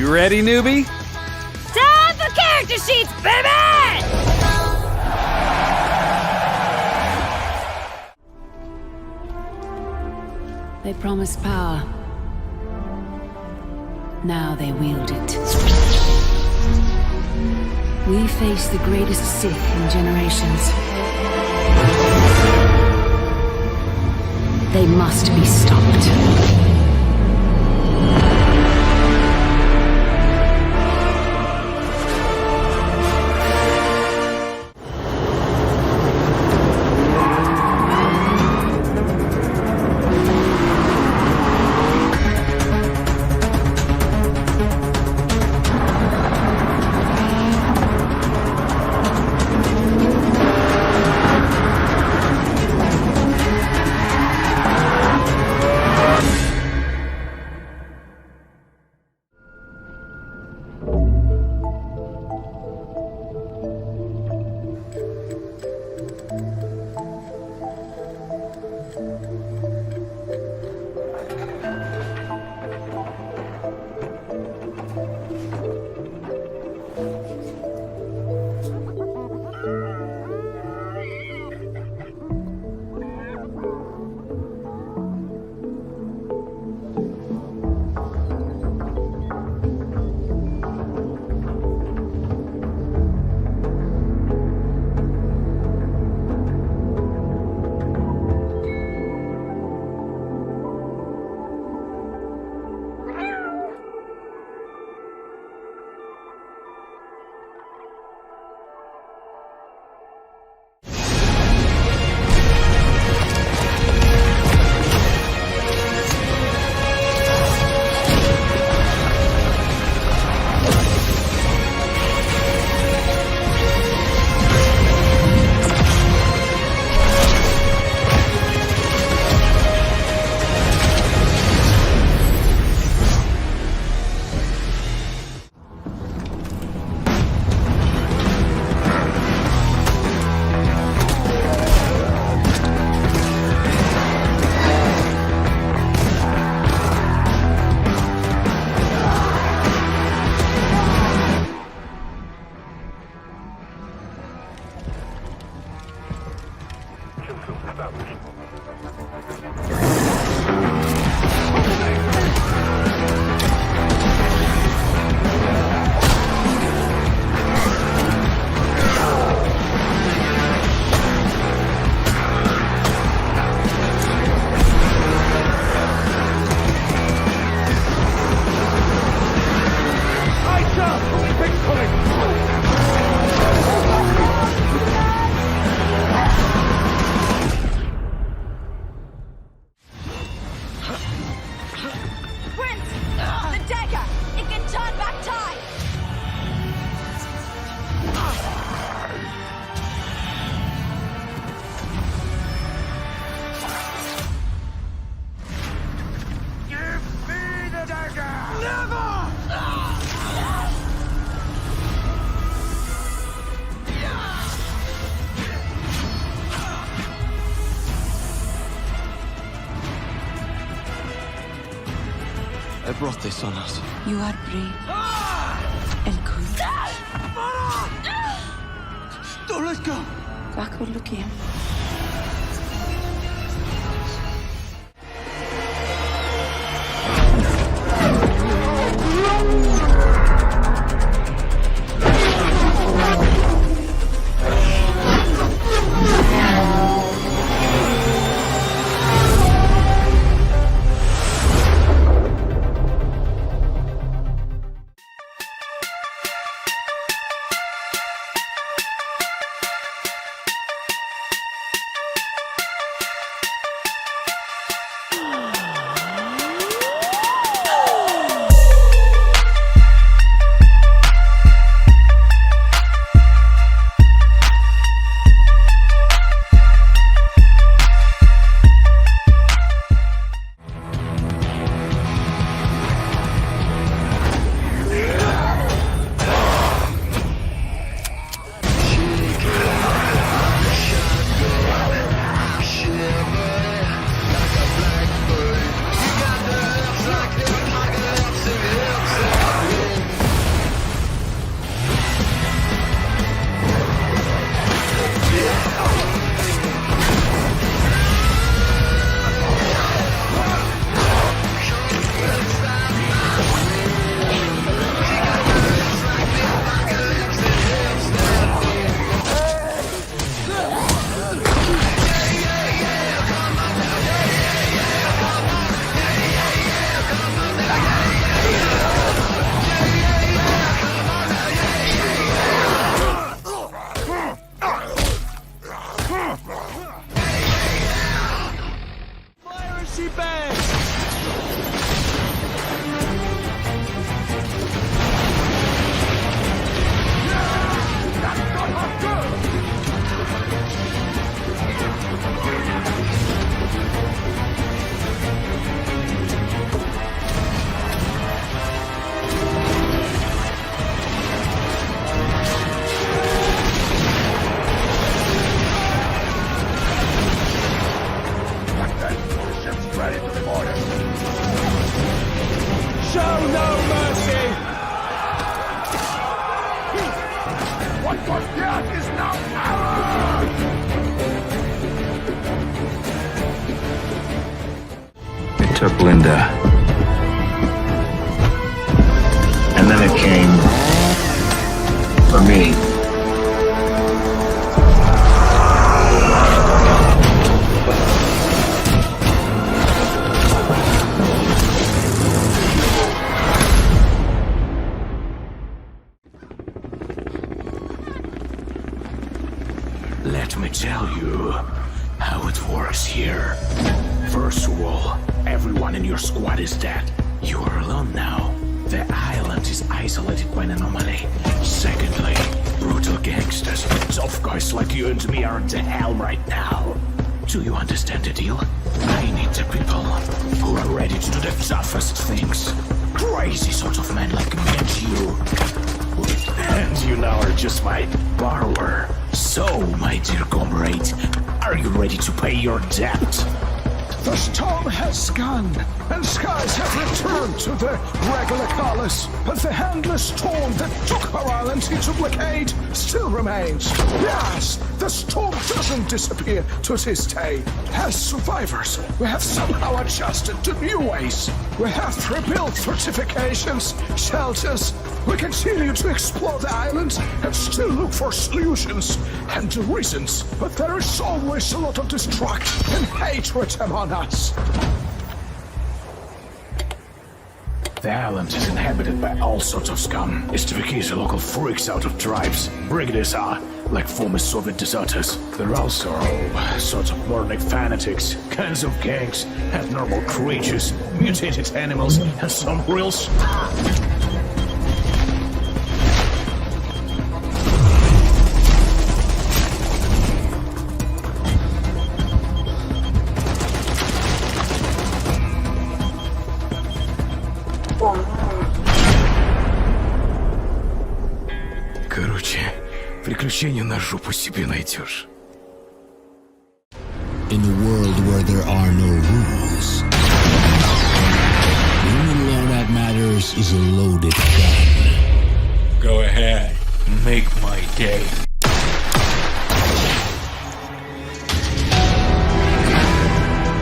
Ready, newbie? Time for character sheets, baby! They promised power. Now they wield it. We face the greatest Sith in generations. They must be stopped. brought this on us? You are brave and courage. Don't let go! Vakur Lukiem. Took Linda. And then it came for me. Let me tell you how it works here. First of all, everyone in your squad is dead. You are alone now. The island is isolated by an anomaly. Secondly, brutal gangsters, tough guys like you and me are at the helm right now. Do you understand the deal? I need the people who are ready to do the toughest things. Crazy sort of men like me and you. And you now are just my borrower. So, my dear comrade, are you ready to pay your debt? The storm has gone, and skies have returned to their regular colors, but the endless storm that took our island into blockade still remains. Yes, the storm doesn't disappear to this day. As survivors, we have somehow adjusted to new ways. We have rebuilt fortifications, shelters. We continue to explore the island and still look for solutions and reasons, but there is always a lot of destruction and hatred among us. The island is inhabited by all sorts of scum. It's to kick the local freaks out of tribes. Brigaders are like former Soviet deserters. There are also all sorts of moronic fanatics, kinds of gangs, abnormal creatures, mutated animals, and some real приключения на жопу себе найдешь. In a world where there are no rules, you will learn at This is a loaded gun. Go ahead. Make my day.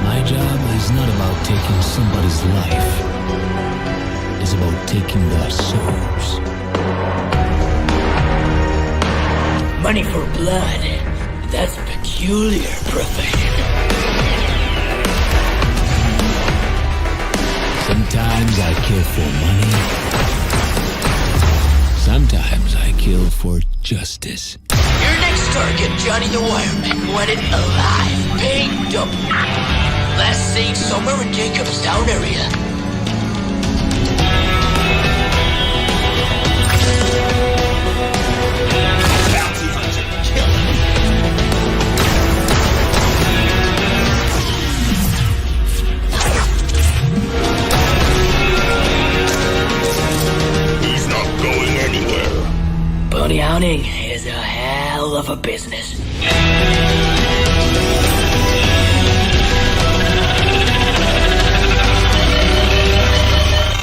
My job is not about taking somebody's life. It's about taking their souls. Money for blood. That's a peculiar profession. Sometimes I kill for money. Sometimes I kill for justice. Your next target, Johnny the Wireman, wanted alive, paying double. Last seen somewhere in Jacobstown area. Bounty hunter, killer. He's not going anywhere. Bounty hunting is a hell of a business.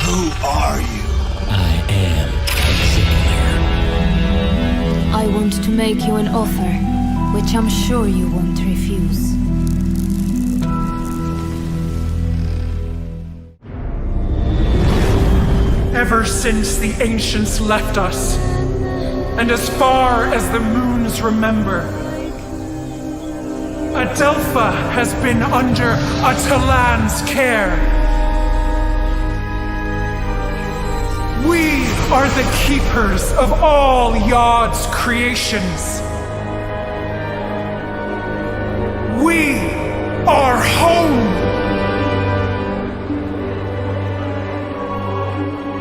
Who are you? I am Executor. I want to make you an offer, which I'm sure you won't refuse. Ever since the ancients left us, and as far as the moons remember, Adelpha has been under Atalan's care. We are the keepers of all Yod's creations. We are home.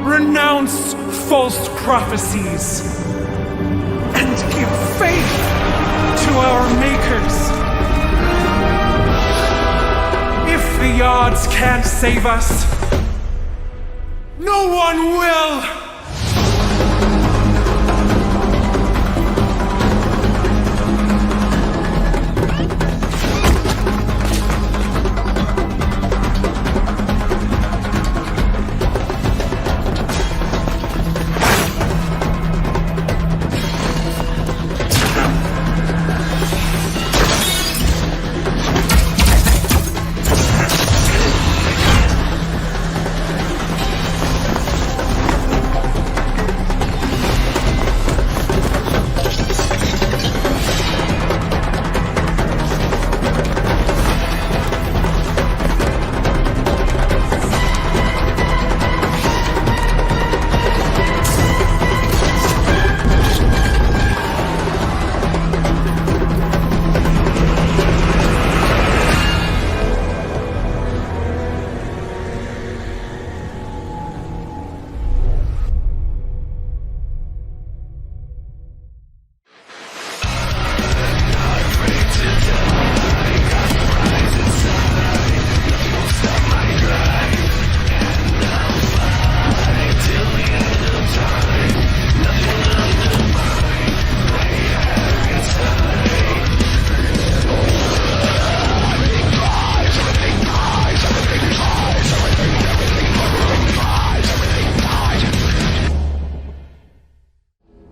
Renounce false prophecies and give faith to our makers. If the Yods can't save us, no one will!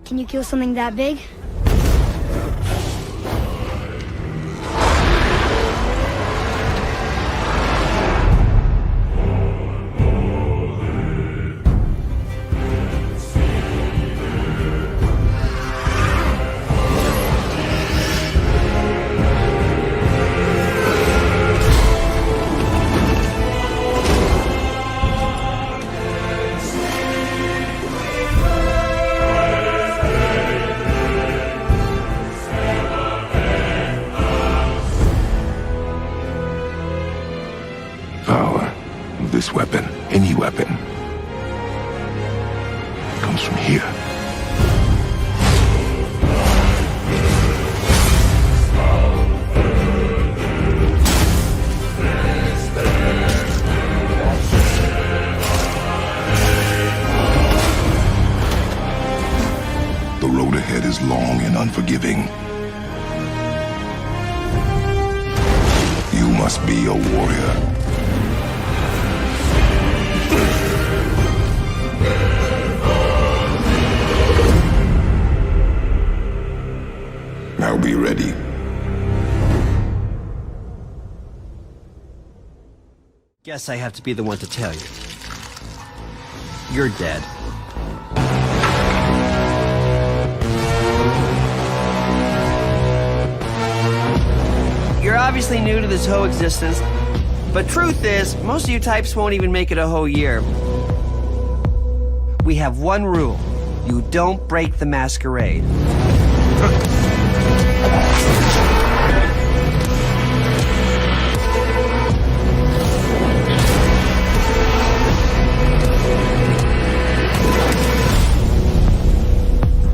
Can you kill something that big? This weapon, any weapon, comes from here. The road ahead is long and unforgiving. You must be a warrior. Guess I have to be the one to tell you. You're dead. You're obviously new to this whole existence, but truth is, most of you types won't even make it a whole year. We have one rule. You don't break the masquerade.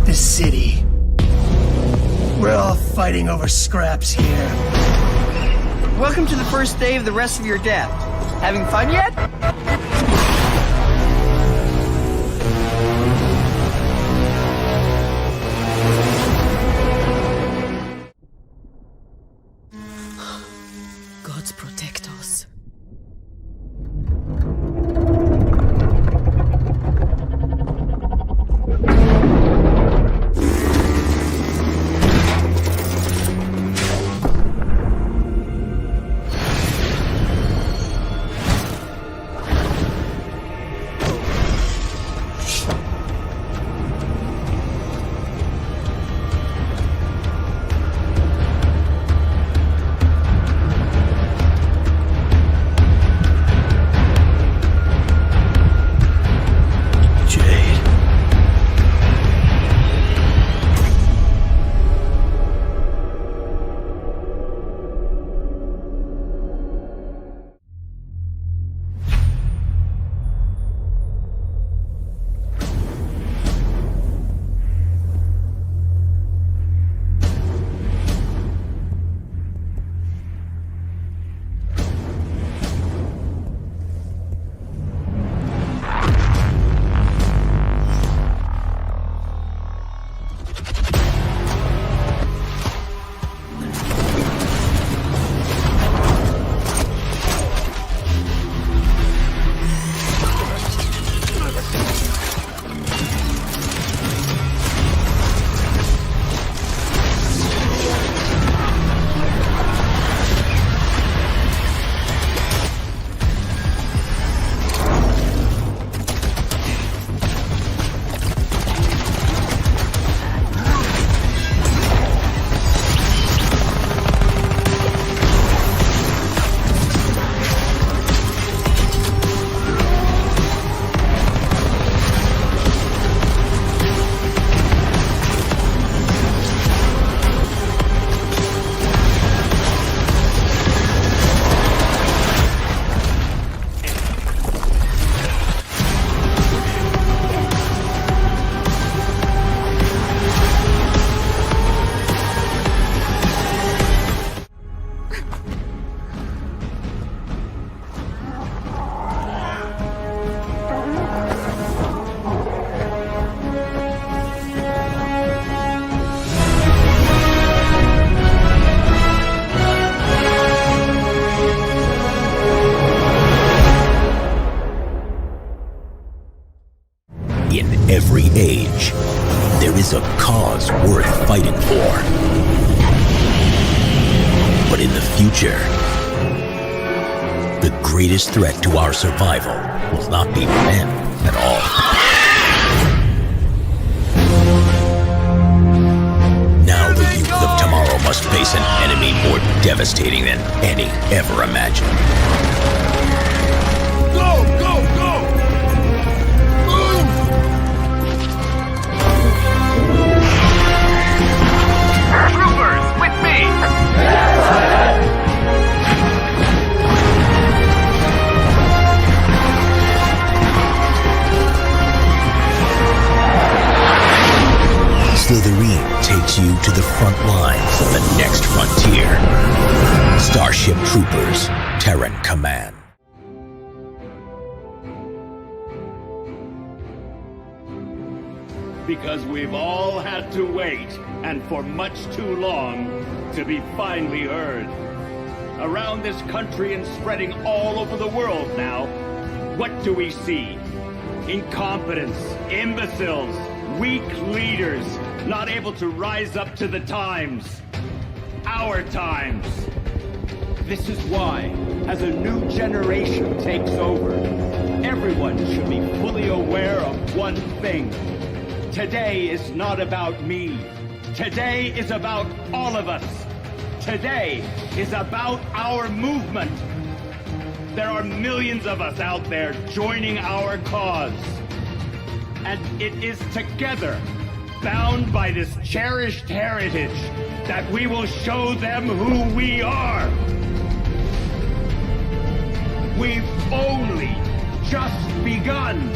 This city. We're all fighting over scraps here. Welcome to the first day of the rest of your death. Having fun yet? Gods protect us. every age, there is a cause worth fighting for. But in the future, the greatest threat to our survival will not be men at all. Now the youth of tomorrow must face an enemy more devastating than any ever imagined. Go, go, go! Move! Troopers, with me! Slitherhead takes you to the front lines of the next frontier. Starship Troopers, Terran Command. Because we've all had to wait, and for much too long, to be finally heard. Around this country and spreading all over the world now, what do we see? Incompetence, imbeciles, weak leaders, not able to rise up to the times. Our times. This is why, as a new generation takes over, everyone should be fully aware of one thing. Today is not about me. Today is about all of us. Today is about our movement. There are millions of us out there joining our cause. And it is together, bound by this cherished heritage, that we will show them who we are. We've only just begun.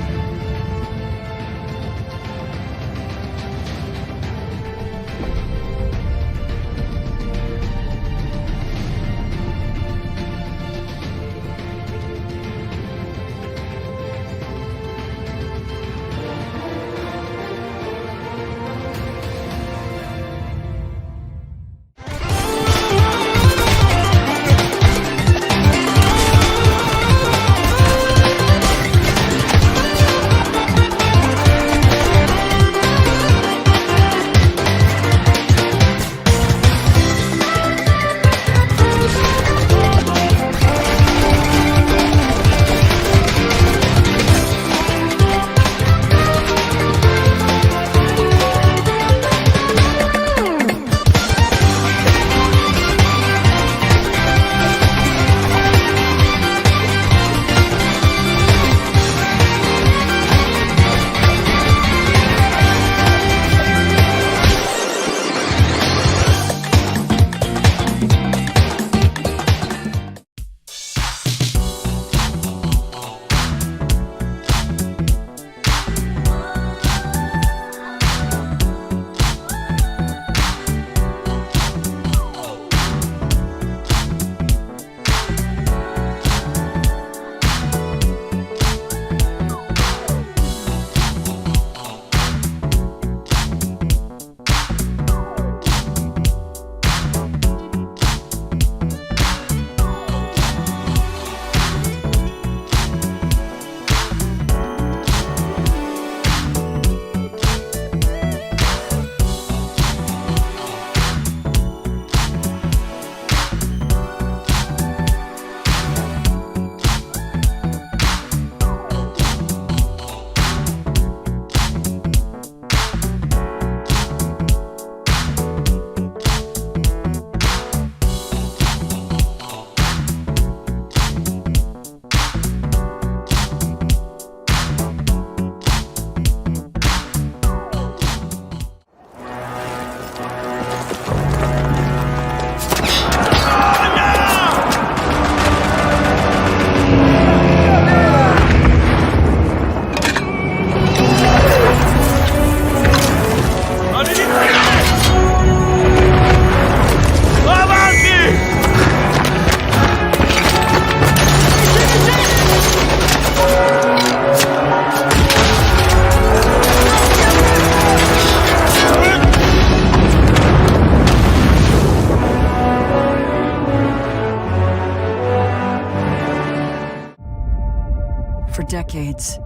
decades,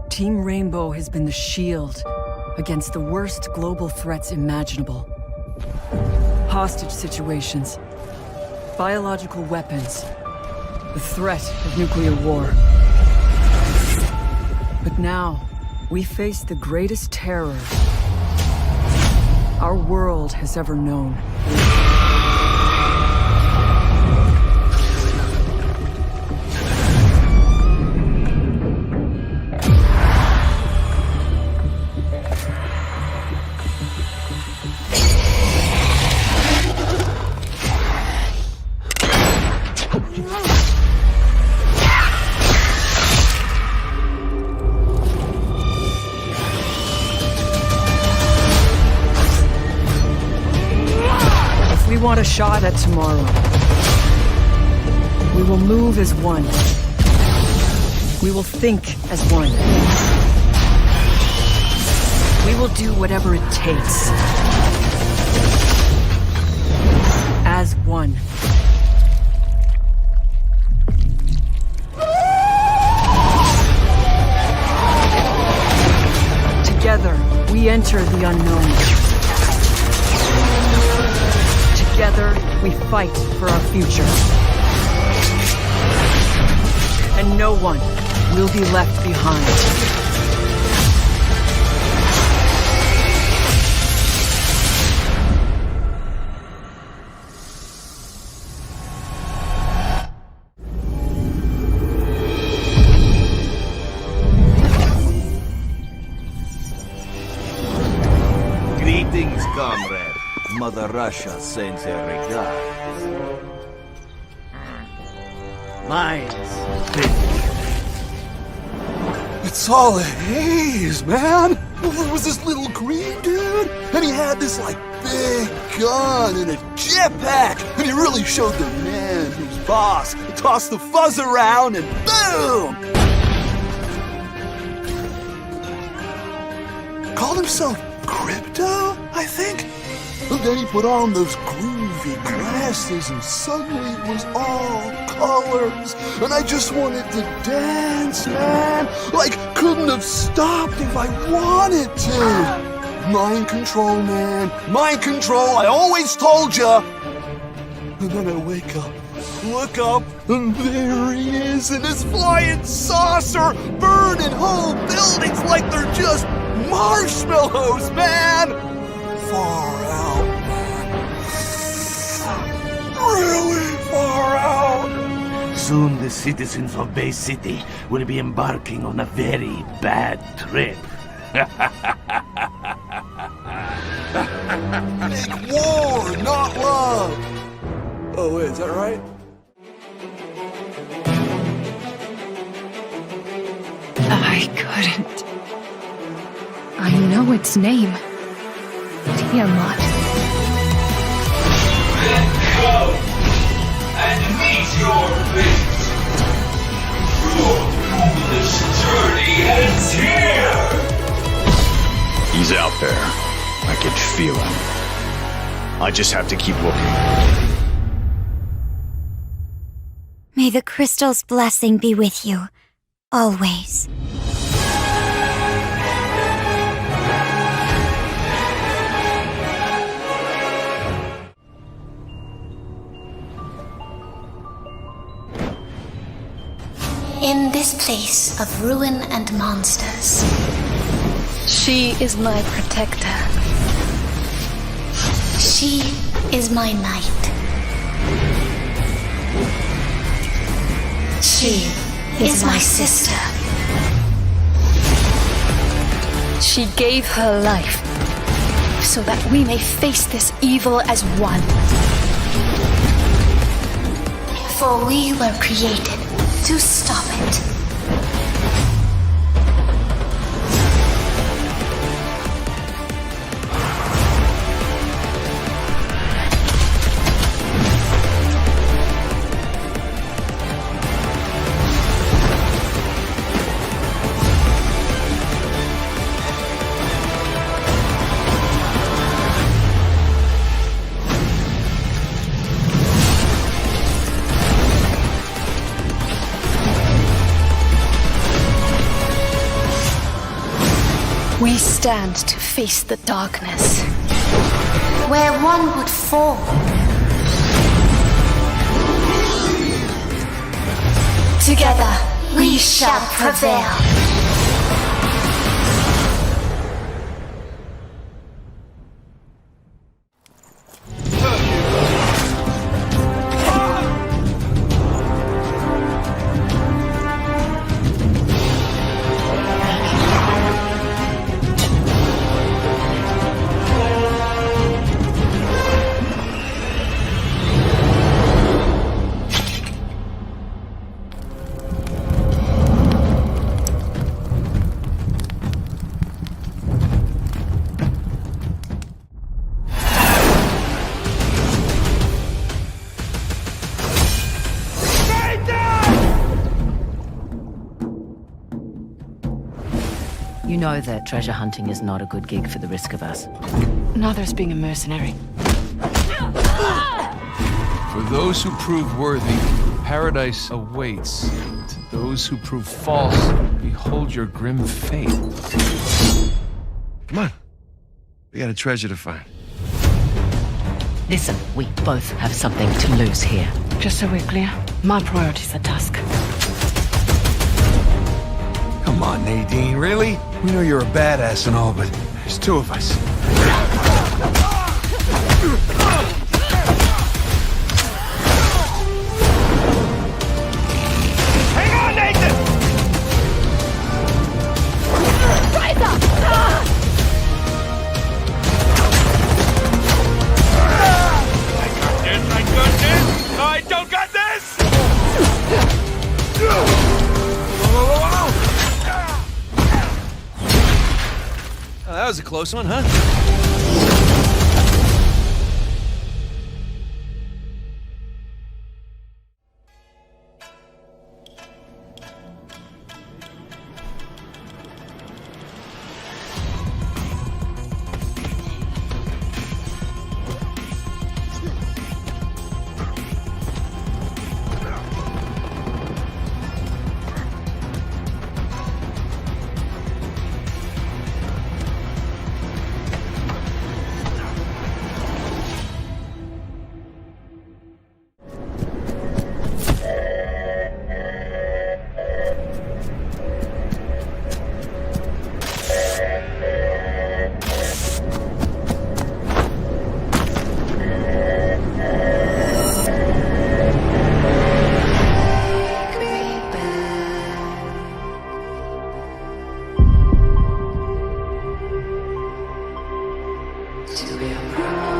Team Rainbow has been the shield against the worst global threats imaginable. Hostage situations, biological weapons, the threat of nuclear war. But now, we face the greatest terror our world has ever known. Want a shot at tomorrow. We will move as one. We will think as one. We will do whatever it takes. As one. Together, we enter the unknown. Together, we fight for our future. and no one will be left behind. Greetings, comrade. Mother Russia sends her regards. Mine's It's all a haze, man. There was this little green dude, and he had this, like, big gun and a jetpack, and he really showed the man who's boss. He tossed the fuzz around, and boom! Called himself Crypto, I think? And then he put on those groovy glasses, and suddenly it was all colors. And I just wanted to dance, man. Like, couldn't have stopped if I wanted to. Mind control, man. Mind control, I always told ya. And then I wake up, look up, and there he is in his flying saucer, burning whole buildings like they're just marshmallows, man. Far out, man. Really far out. Soon the citizens of Bay City will be embarking on a very bad trip. Make war, not love. Oh, wait, is that right? I couldn't. I know its name. Tiamat. Then come and meet your fate. Your foolish journey ends here. He's out there. I can feel him. I just have to keep looking. May the crystal's blessing be with you, always. In this place of ruin and monsters, She is my protector. she is my knight. She is my sister. She gave her life so that we may face this evil as one. For we were created to stop it. We stand to face the darkness. Where one would fall, together we shall prevail. You know that treasure hunting is not a good gig for the risk of us. Neither is being a mercenary. For those who prove worthy, paradise awaits. To those who prove false, behold your grim fate. Come on. We got a treasure to find. Listen, we both have something to lose here. Just so we're clear, my priorities are Tusk. on, Nadine, really? We know you're a badass and all, but there's two of us. Hang on, Nathan! Rise up! My goodness! I don't got this! Oh, that was a close one, huh? To be a